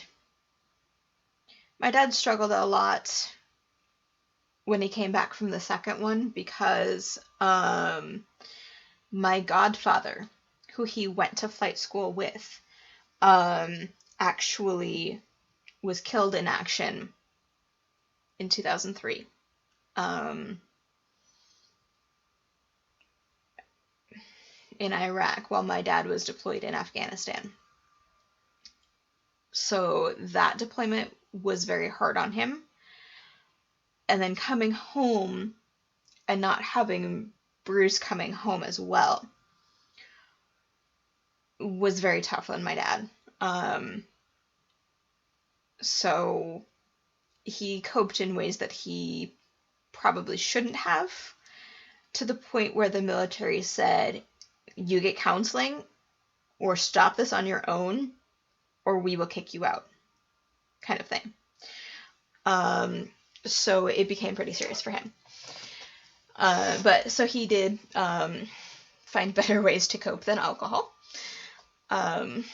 struggled a lot when he came back from the second one because my godfather, who he went to flight school with, actually was killed in action in 2003. In Iraq while my dad was deployed in Afghanistan. So that deployment was very hard on him. And then coming home and not having Bruce coming home as well was very tough on my dad. So he coped in ways that he probably shouldn't have, to the point where the military said, you get counseling or stop this on your own or we will kick you out, kind of thing. So it became pretty serious for him. But so he did find better ways to cope than alcohol. And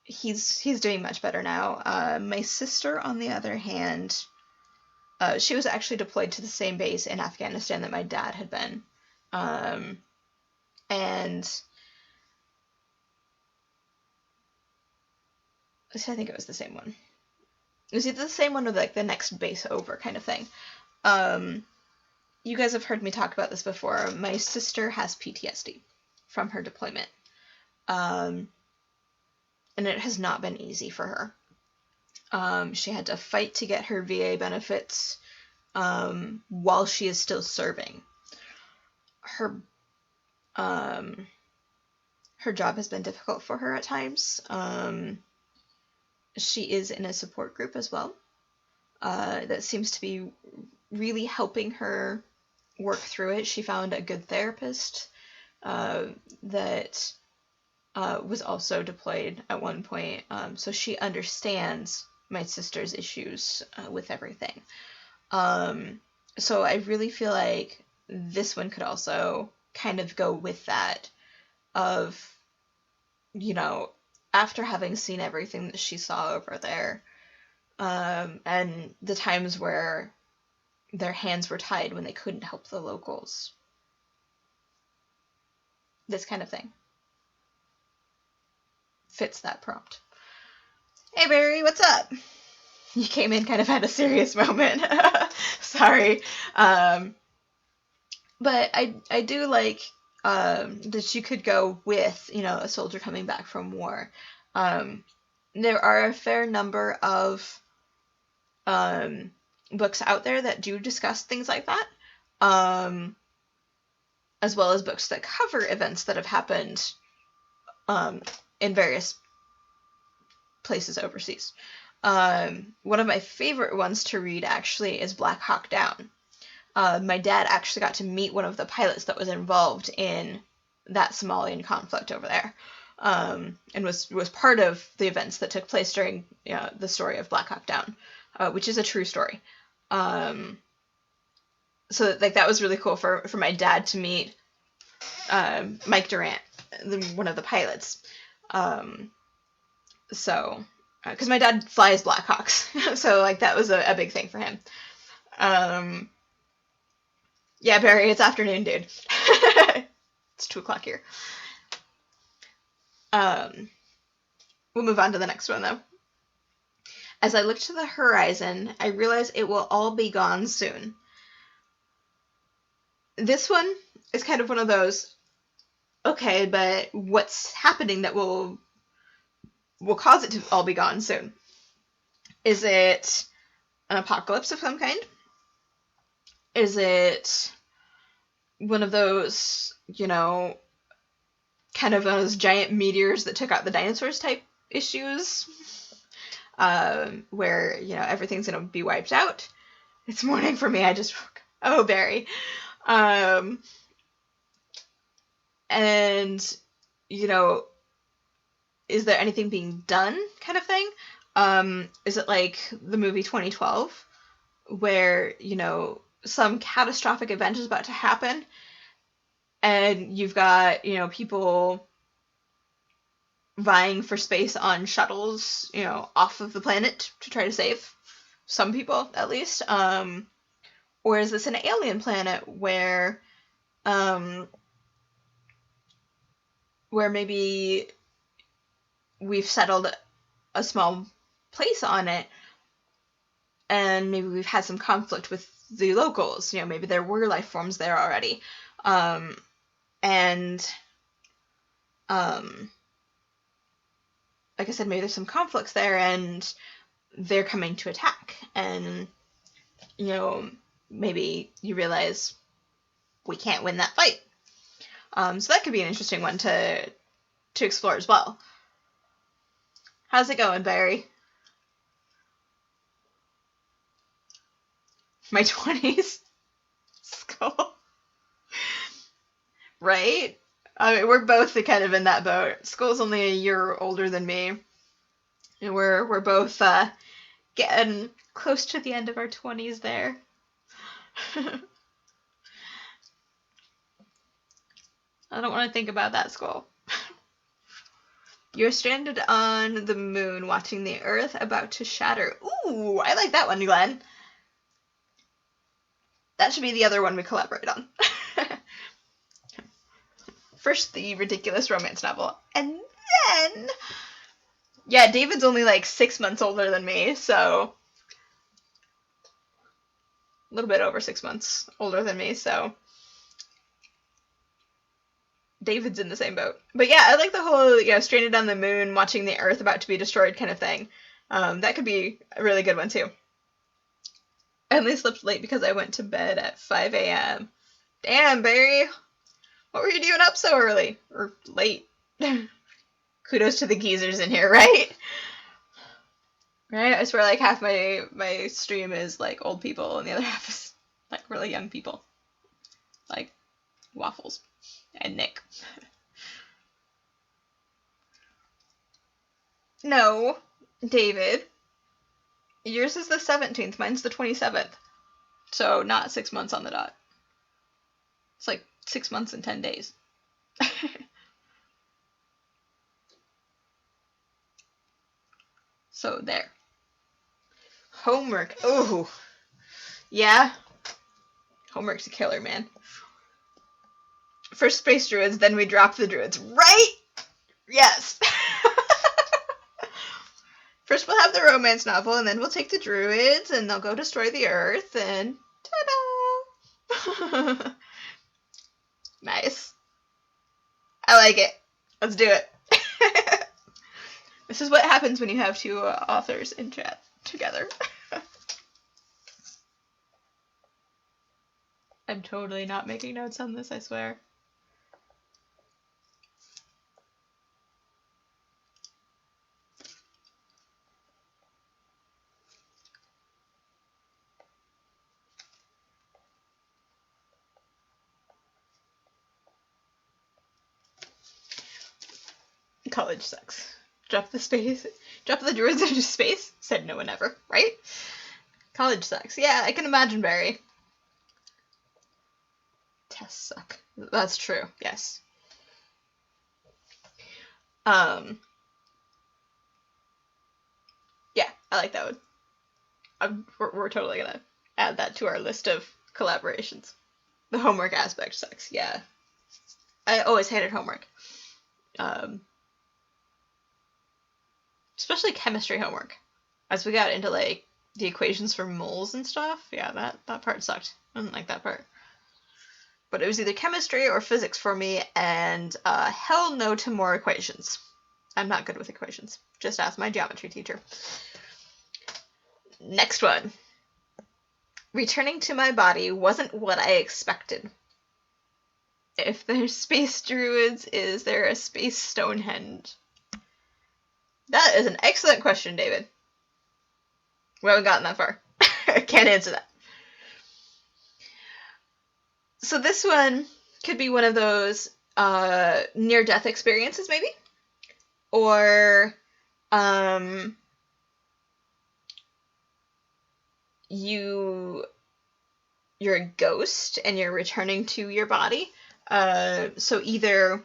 he's doing much better now. My sister, on the other hand, she was actually deployed to the same base in Afghanistan that my dad had been. And I think it was the same one. It was either the same one or like the next base over kind of thing. You guys have heard me talk about this before. My sister has PTSD from her deployment. and it has not been easy for her. She had to fight to get her VA benefits while she is still serving. Her her job has been difficult for her at times. She is in a support group as well. That seems to be really helping her work through it. She found a good therapist that was also deployed at one point, so she understands my sister's issues with everything. So I really feel like this one could also kind of go with that of, you know, after having seen everything that she saw over there, and the times where their hands were tied when they couldn't help the locals. This kind of thing fits that prompt. Hey Barry, what's up? You came in kind of at a serious moment. Sorry. But I do like that you could go with, you know, a soldier coming back from war. There are a fair number of books out there that do discuss things like that, as well as books that cover events that have happened in various places overseas. One of my favorite ones to read actually is Black Hawk Down. My dad actually got to meet one of the pilots that was involved in that Somalian conflict over there, and was part of the events that took place during the story of Black Hawk Down, which is a true story. So like that was really cool for my dad to meet Mike Durant, one of the pilots. So because my dad flies Black Hawks, so like that was a big thing for him. Yeah, Barry, it's afternoon, dude. It's 2:00 here. We'll move on to the next one, though. As I look to the horizon, I realize it will all be gone soon. This one is kind of one of those, okay, but what's happening that will cause it to all be gone soon? Is it an apocalypse of some kind? Is it one of those, kind of those giant meteors that took out the dinosaurs type issues, where, everything's going to be wiped out? It's morning for me. I just woke. Oh, Barry. And, is there anything being done kind of thing? Is it like the movie 2012, where, some catastrophic event is about to happen, and you've got, people vying for space on shuttles, off of the planet to try to save some people, at least? Or is this an alien planet where maybe we've settled a small place on it, and maybe we've had some conflict with the locals, maybe there were life forms there already, and like I said, maybe there's some conflicts there, and they're coming to attack, and maybe you realize we can't win that fight. So that could be an interesting one to explore as well. How's it going, Barry? My 20s? School. Right? I mean, we're both kind of in that boat. School's only a year older than me. And we're both getting close to the end of our 20s there. I don't want to think about that, School. You're stranded on the moon watching the Earth about to shatter. Ooh, I like that one, Glenn. That should be the other one we collaborate on. First, the ridiculous romance novel. And then... Yeah, David's only like 6 months older than me, so... A little bit over 6 months older than me, so... David's in the same boat. But yeah, I like the whole, stranded on the moon, watching the Earth about to be destroyed kind of thing. That could be a really good one too. I only slept late because I went to bed at 5 a.m. Damn, Barry. What were you doing up so early? Or late? Kudos to the geezers in here, right? Right? I swear like half my stream is like old people and the other half is like really young people. Like Waffles and Nick. No, David. Yours is the 17th, mine's the 27th. So not 6 months on the dot. It's like 6 months and 10 days. So there. Homework. Oh. Yeah. Homework's a killer, man. First space druids, then we drop the druids. Right? Yes. First we'll have the romance novel, and then we'll take the druids, and they'll go destroy the Earth, and ta-da! Nice. I like it. Let's do it. This is what happens when you have two authors in chat together. I'm totally not making notes on this, I swear. College sucks. Drop the druids into space? Said no one ever, right? College sucks. Yeah, I can imagine, Barry. Tests suck. That's true, yes. Yeah, I like that one. We're totally gonna add that to our list of collaborations. The homework aspect sucks, yeah. I always hated homework. Especially chemistry homework. As we got into, like, the equations for moles and stuff, yeah, that part sucked. I didn't like that part. But it was either chemistry or physics for me, and hell no to more equations. I'm not good with equations. Just ask my geometry teacher. Next one. Returning to my body wasn't what I expected. If there's space druids, is there a space Stonehenge? That is an excellent question, David. We haven't gotten that far. I can't answer that. So this one could be one of those near-death experiences, maybe? Or you're a ghost and you're returning to your body. So either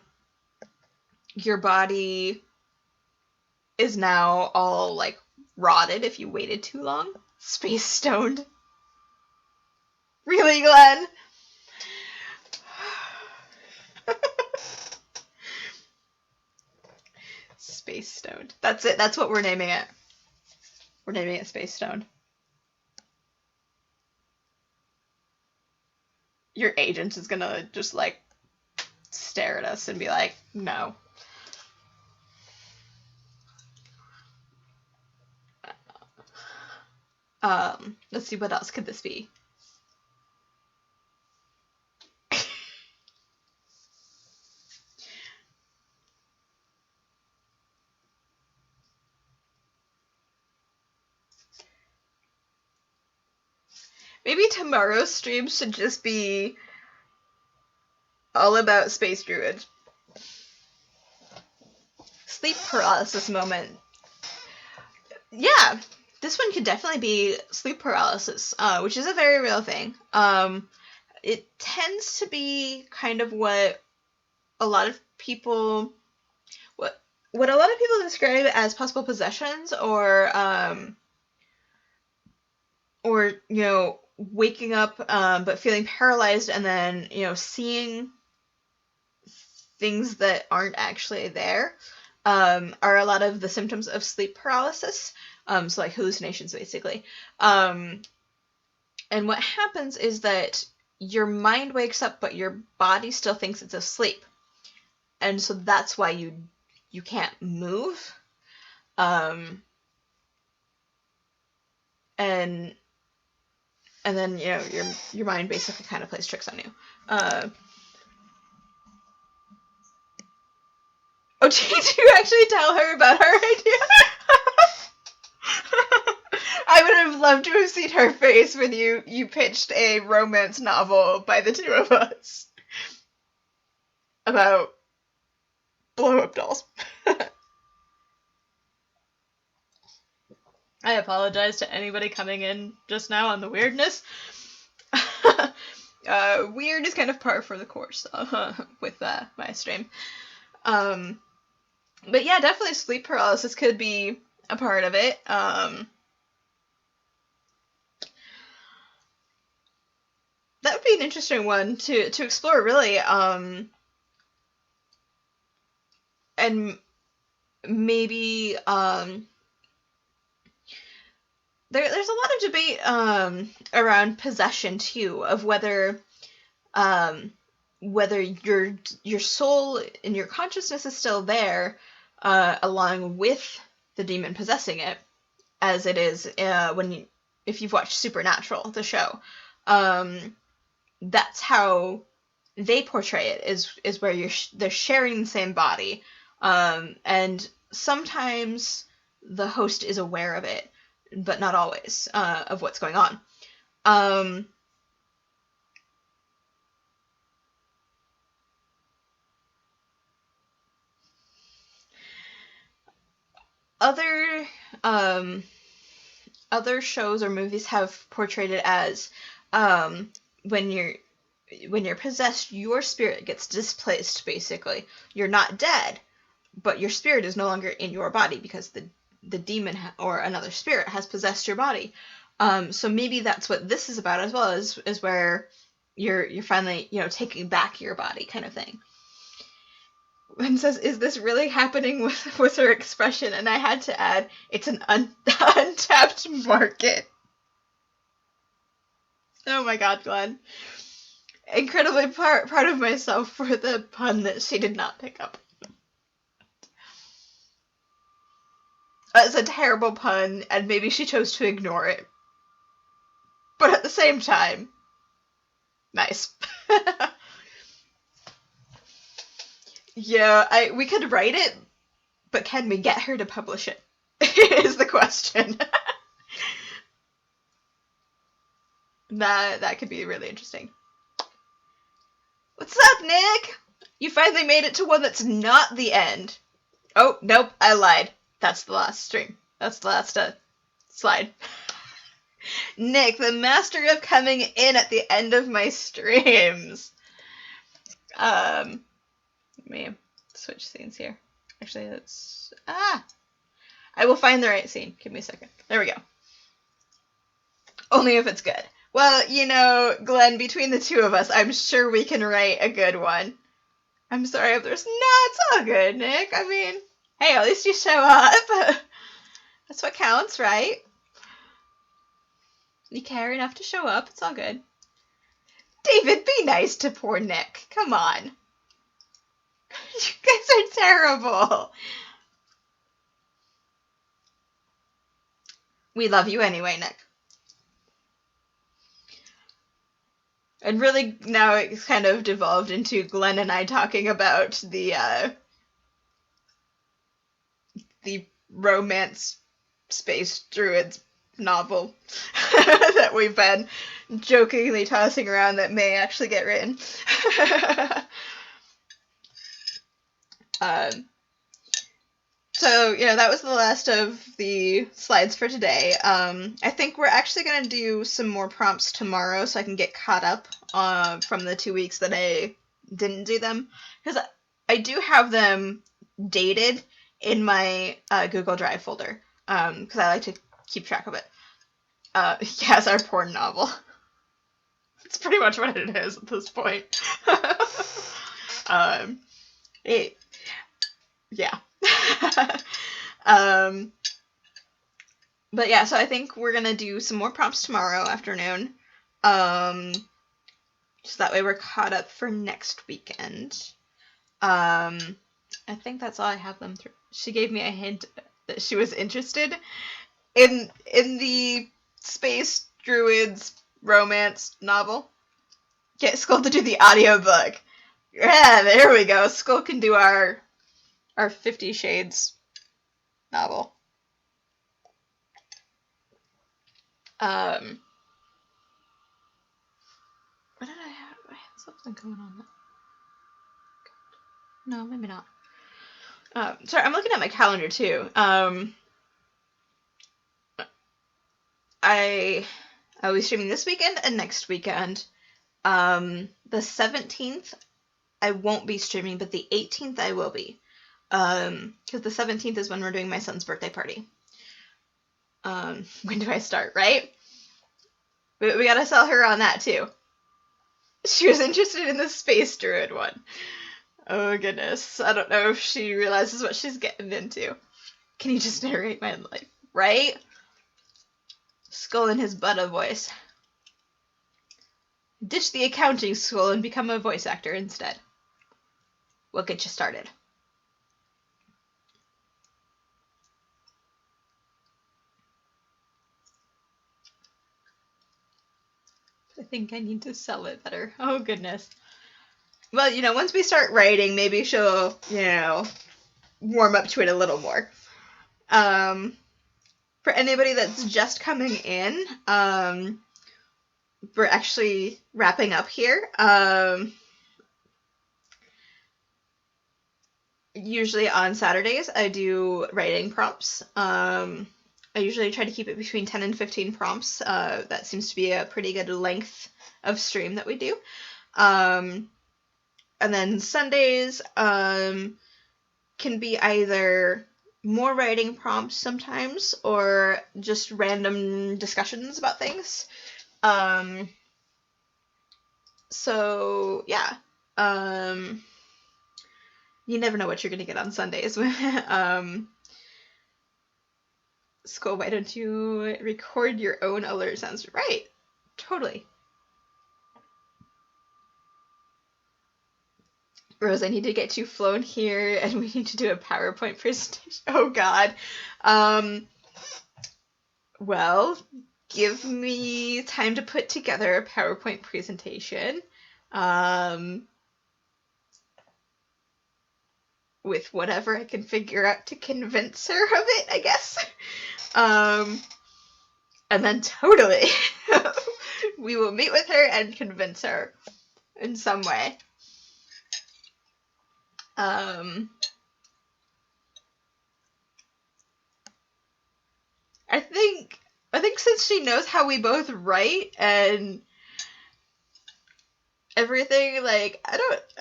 your body is now all, like, rotted if you waited too long. Space stoned. Really, Glenn? Space stoned. That's it. That's what we're naming it. We're naming it Space Stoned. Your agent is gonna just, like, stare at us and be like, no. Let's see, what else could this be? Maybe tomorrow's stream should just be all about space druids. Sleep paralysis moment. Yeah, this one could definitely be sleep paralysis, which is a very real thing. It tends to be kind of what a lot of people describe as possible possessions, or waking up but feeling paralyzed, and then seeing things that aren't actually there, are a lot of the symptoms of sleep paralysis. So like hallucinations, basically. And what happens is that your mind wakes up, but your body still thinks it's asleep. and so that's why you can't move. And then your mind basically kind of plays tricks on you. Oh, did you actually tell her about her idea? I would have loved to have seen her face when you pitched a romance novel by the two of us about blow-up dolls. I apologize to anybody coming in just now on the weirdness. Weird is kind of par for the course with my stream. But yeah, definitely sleep paralysis could be a part of it. That would be an interesting one to explore, really. And maybe there's a lot of debate around possession too, of whether your soul and your consciousness is still there along with the demon possessing it, as it is if you've watched Supernatural, the show. That's how they portray it, is where they're sharing the same body, and sometimes the host is aware of it, but not always, of what's going on. Other shows or movies have portrayed it as when you're possessed, your spirit gets displaced, basically. You're not dead, but your spirit is no longer in your body because the demon or another spirit has possessed your body. So maybe that's what this is about as well, is where you're finally, taking back your body, kind of thing. And says, is this really happening with her expression? And I had to add, it's an untapped market. Oh my god, Glenn. Incredibly proud of myself for the pun that she did not pick up. It's a terrible pun, and maybe she chose to ignore it. But at the same time, nice. Yeah, we could write it, but can we get her to publish it? Is the question. That could be really interesting. What's up, Nick? You finally made it to one that's not the end. Oh, nope, I lied. That's the last stream. That's the last slide. Nick, the master of coming in at the end of my streams. Let me switch scenes here. Actually, let's... I will find the right scene. Give me a second. There we go. Only if it's good. Well, Glenn, between the two of us, I'm sure we can write a good one. I'm sorry if there's... No, it's all good, Nick. I mean, hey, at least you show up. That's what counts, right? You care enough to show up. It's all good. David, be nice to poor Nick. Come on. You guys are terrible. We love you anyway, Nick. And really, now it's kind of devolved into Glenn and I talking about the romance space druids novel that we've been jokingly tossing around that may actually get written. So, that was the last of the slides for today. I think we're actually going to do some more prompts tomorrow so I can get caught up from the 2 weeks that I didn't do them. Because I do have them dated in my Google Drive folder, because I like to keep track of it. Yes, our porn novel. That's pretty much what it is at this point. Yeah. But yeah, so I think we're gonna do some more prompts tomorrow afternoon. So that way we're caught up for next weekend. I think that's all I have them through. She gave me a hint that she was interested in the space druids romance novel. Get Skull to do the audiobook. Yeah, there we go. Skull can do our 50 Shades novel. What did I have? I had something going on there. No, maybe not. Sorry, I'm looking at my calendar too. I'll be streaming this weekend and next weekend. The 17th, I won't be streaming, but the 18th I will be. Because the 17th is when we're doing my son's birthday party. When do I start, right? We gotta sell her on that too. She was interested in the space druid one. Oh goodness. I don't know if she realizes what she's getting into. Can you just narrate my life? Right? Skull in his Buddha voice. Ditch the accounting school and become a voice actor instead. We'll get you started. I think I need to sell it better. Oh goodness. Well, once we start writing, maybe she'll, warm up to it a little more. For anybody that's just coming in, we're actually wrapping up here. Usually on Saturdays, I do writing prompts. I usually try to keep it between 10 and 15 prompts. That seems to be a pretty good length of stream that we do. And then Sundays can be either more writing prompts sometimes or just random discussions about things. So, yeah. You never know what you're going to get on Sundays. Skull, why don't you record your own alert sounds? Right. Totally. Rose, I need to get you flown here, and we need to do a PowerPoint presentation. Oh, God. Well, give me time to put together a PowerPoint presentation. With whatever I can figure out to convince her of it, I guess. And then totally, we will meet with her and convince her in some way. I think since she knows how we both write and everything, like, I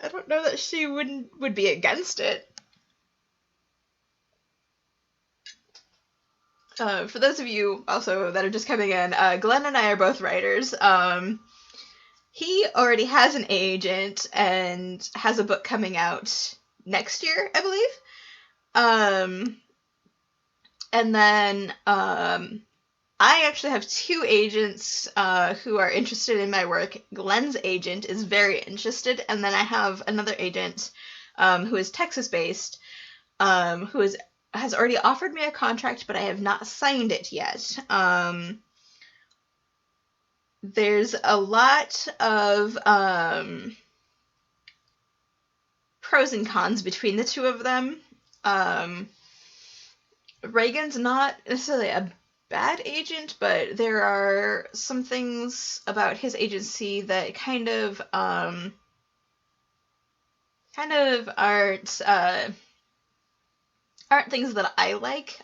don't know that she would be against it. For those of you also that are just coming in, Glenn and I are both writers. He already has an agent and has a book coming out next year, I believe. And then I actually have two agents who are interested in my work. Glenn's agent is very interested, and then I have another agent who is Texas-based, who has already offered me a contract, but I have not signed it yet. There's a lot of pros and cons between the two of them. Reagan's not necessarily a bad agent, but there are some things about his agency that kind of aren't things that I like.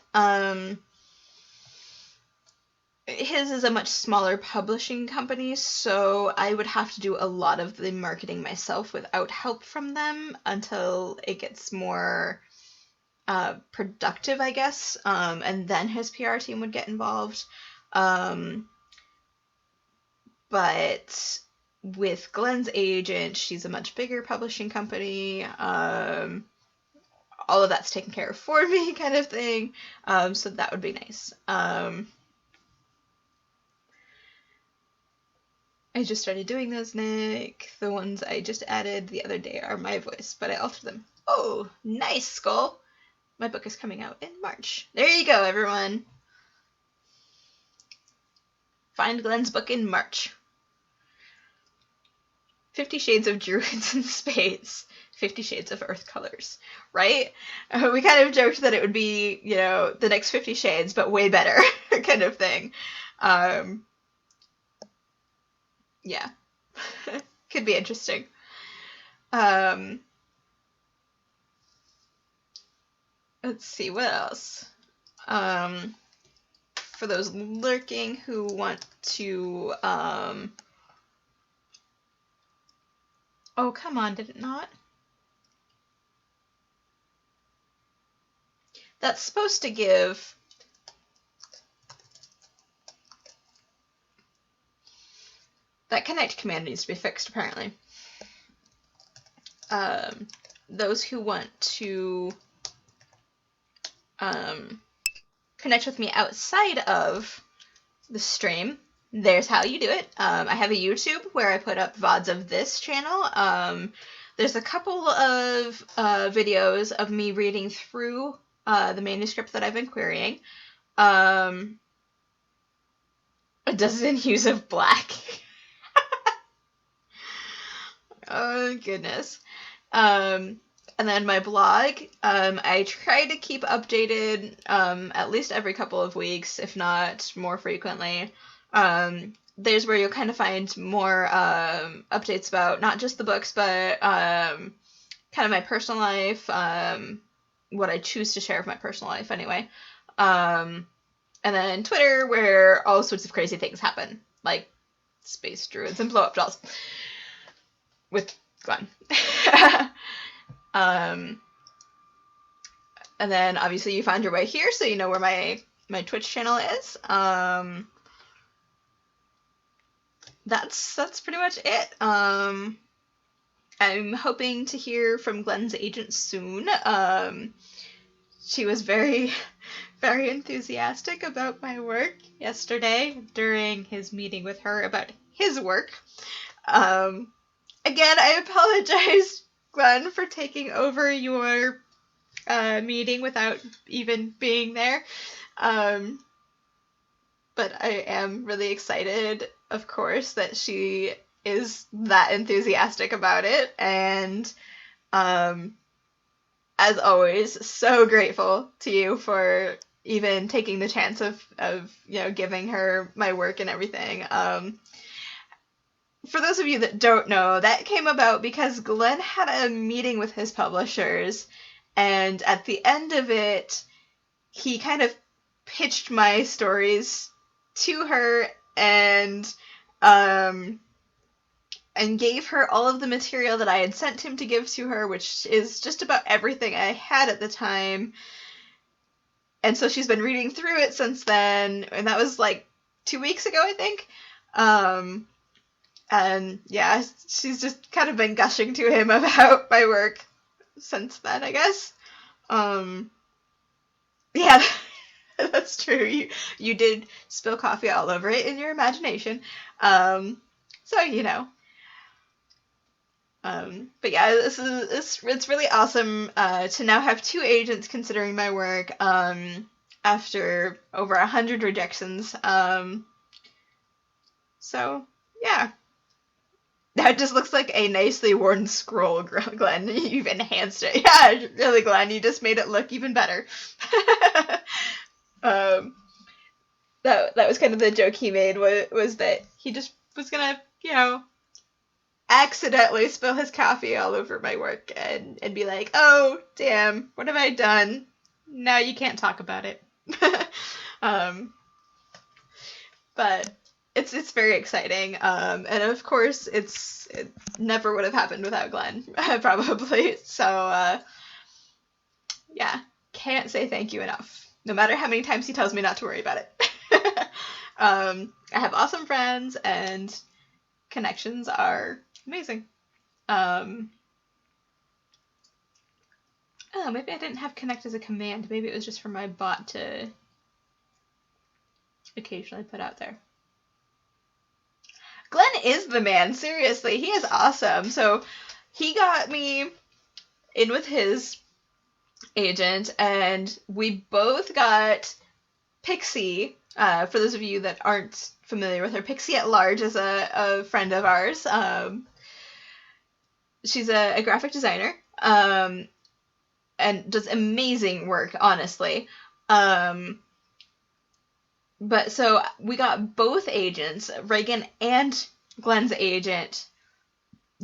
His is a much smaller publishing company, so I would have to do a lot of the marketing myself without help from them until it gets more productive, I guess, and then his PR team would get involved. But with Glenn's agent, she's a much bigger publishing company. All of that's taken care of for me, kind of thing. So that would be nice. I just started doing those, Nick. The ones I just added the other day are my voice, but I altered them. Oh, nice, Skull. My book is coming out in March. There you go, everyone. Find Glenn's book in March. 50 Shades of Druids in Space. 50 Shades of Earth Colors. Right? We kind of joked that it would be, you know, the next 50 Shades, but way better kind of thing. Yeah. Could be interesting. Let's see, what else? For those lurking who want to, oh, come on, did it not? That's supposed to give that connect command needs to be fixed, apparently. Those who want to connect with me outside of the stream, there's how you do it. I have a YouTube where I put up VODs of this channel. There's a couple of videos of me reading through the manuscript that I've been querying. A dozen hues of black. Oh, goodness. And then my blog, I try to keep updated at least every couple of weeks, if not more frequently. There's where you'll kind of find more updates about not just the books, but kind of my personal life, what I choose to share of my personal life anyway. And then Twitter, where all sorts of crazy things happen, like space druids and blow-up dolls. With Glenn. And then obviously you found your way here, so you know where my Twitch channel is. That's pretty much it. I'm hoping to hear from Glenn's agent soon. She was very, very enthusiastic about my work yesterday during his meeting with her about his work. Again, I apologize, Glenn, for taking over your meeting without even being there. But I am really excited, of course, that she is that enthusiastic about it. And as always, so grateful to you for even taking the chance of you know, giving her my work and everything. For those of you that don't know, that came about because Glenn had a meeting with his publishers, and at the end of it, he kind of pitched my stories to her and gave her all of the material that I had sent him to give to her, which is just about everything I had at the time. And so she's been reading through it since then, and that was like 2 weeks ago, I think. And yeah, she's just kind of been gushing to him about my work since then, I guess. Yeah, that's true. You did spill coffee all over it in your imagination. So, you know. But yeah, it's really awesome to now have 2 agents considering my work after over 100 rejections. So, yeah. That just looks like a nicely worn scroll, Glenn. You've enhanced it. Yeah, really, Glenn. You just made it look even better. That was kind of the joke he made, was that he just was gonna, you know, accidentally spill his coffee all over my work and be like, oh, damn, what have I done? Now you can't talk about it. But it's very exciting, and of course it never would have happened without Glenn, probably. So yeah, can't say thank you enough, no matter how many times he tells me not to worry about it. I have awesome friends, and connections are amazing. Oh, maybe I didn't have connect as a command. Maybe it was just for my bot to occasionally put out there. Glenn is the man, seriously. He is awesome. So he got me in with his agent, and we both got Pixie. For those of you that aren't familiar with her, Pixie at Large is a friend of ours. She's a graphic designer, and does amazing work, honestly. But so we got both agents, Reagan and Glenn's agent,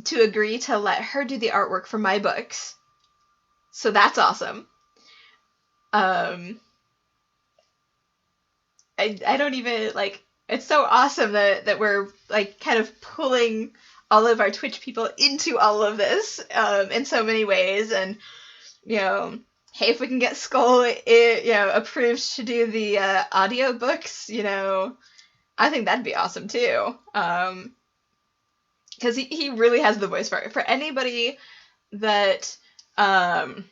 to agree to let her do the artwork for my books. So that's awesome. I don't even, like, it's so awesome that we're, like, kind of pulling all of our Twitch people into all of this in so many ways. And, you know, hey, if we can get Skull, approved to do the audiobooks, I think that'd be awesome too. Because he really has the voice for it. For anybody that has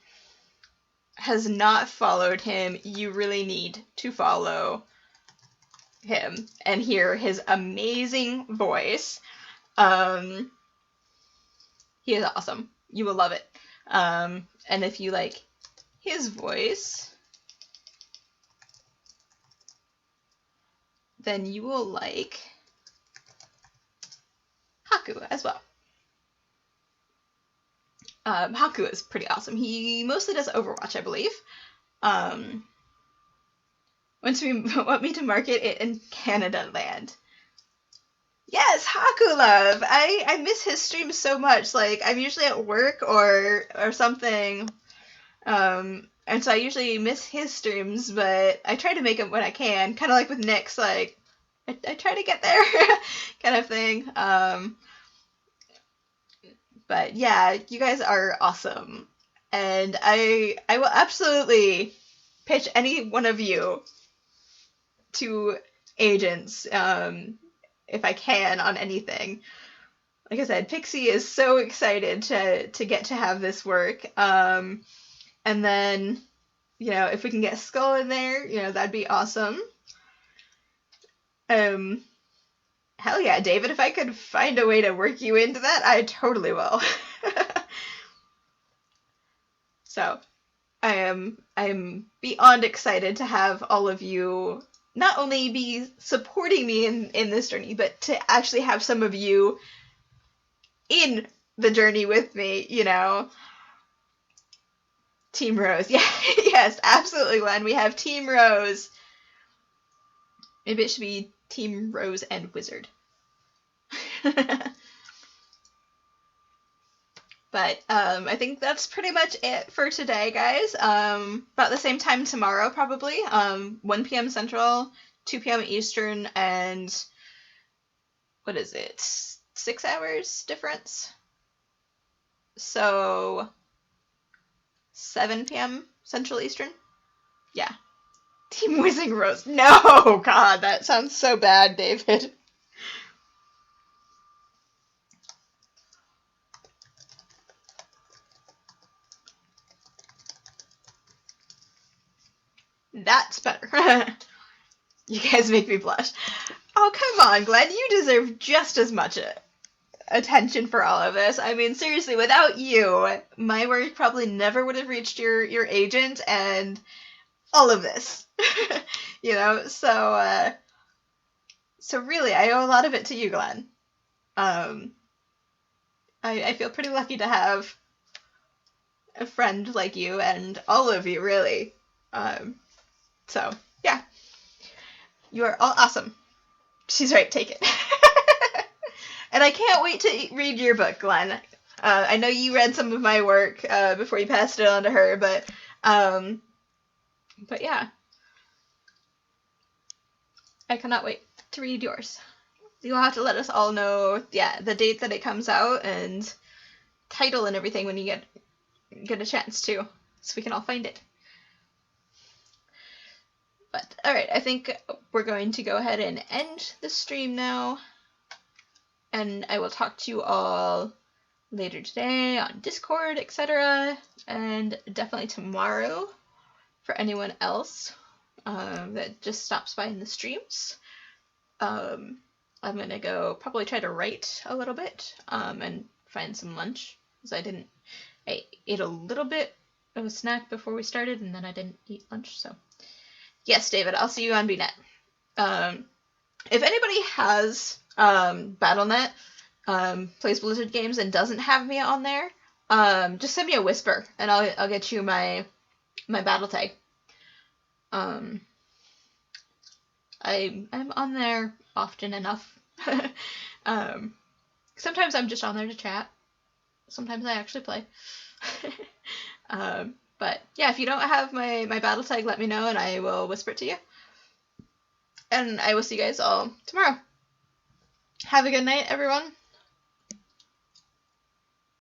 not followed him, you really need to follow him and hear his amazing voice. He is awesome. You will love it. And if you like his voice, then you will like Haku as well. Haku is pretty awesome. He mostly does Overwatch, I believe. Want me to market it in Canada land. Yes, Haku Love. I miss his streams so much. Like, I'm usually at work or something. And so I usually miss his streams, but I try to make them when I can. Kind of like with Nick's, like, I try to get there kind of thing. But yeah, you guys are awesome. And I will absolutely pitch any one of you to agents if I can on anything. Like I said, Pixie is so excited to get to have this work. And then, if we can get Skull in there, that'd be awesome. Hell yeah, David, if I could find a way to work you into that, I totally will. So, I'm beyond excited to have all of you not only be supporting me in this journey, but to actually have some of you in the journey with me, Team Rose. Yeah, yes, absolutely, Glenn. We have Team Rose. Maybe it should be Team Rose and Wizard. But I think that's pretty much it for today, guys. About the same time tomorrow, probably. 1 p.m. Central, 2 p.m. Eastern, and what is it? 6 hours difference? So 7 p.m. Central Eastern? Yeah. Team Whizzing Rose. No! God, that sounds so bad, David. That's better. You guys make me blush. Oh, come on, Glenn. You deserve just as much attention for all of this. I mean, seriously, without you, my work probably never would have reached your agent and all of this. So really, I owe a lot of it to you, Glenn. I feel pretty lucky to have a friend like you and all of you, really. So, yeah. You are all awesome. She's right, take it. And I can't wait to read your book, Glenn. I know you read some of my work before you passed it on to her, but yeah. I cannot wait to read yours. You'll have to let us all know, the date that it comes out and title and everything when you get a chance to, so we can all find it. But, alright, I think we're going to go ahead and end the stream now. And I will talk to you all later today on Discord, etc. And definitely tomorrow for anyone else that just stops by in the streams. I'm gonna go probably try to write a little bit, and find some lunch, because I ate a little bit of a snack before we started, and then I didn't eat lunch, so. Yes, David, I'll see you on BNet. If anybody has, Battle.net, plays Blizzard games and doesn't have me on there, just send me a whisper, and I'll get you my battle tag. I'm on there often enough. Sometimes I'm just on there to chat. Sometimes I actually play. But yeah, if you don't have my battle tag, let me know and I will whisper it to you. And I will see you guys all tomorrow. Have a good night, everyone.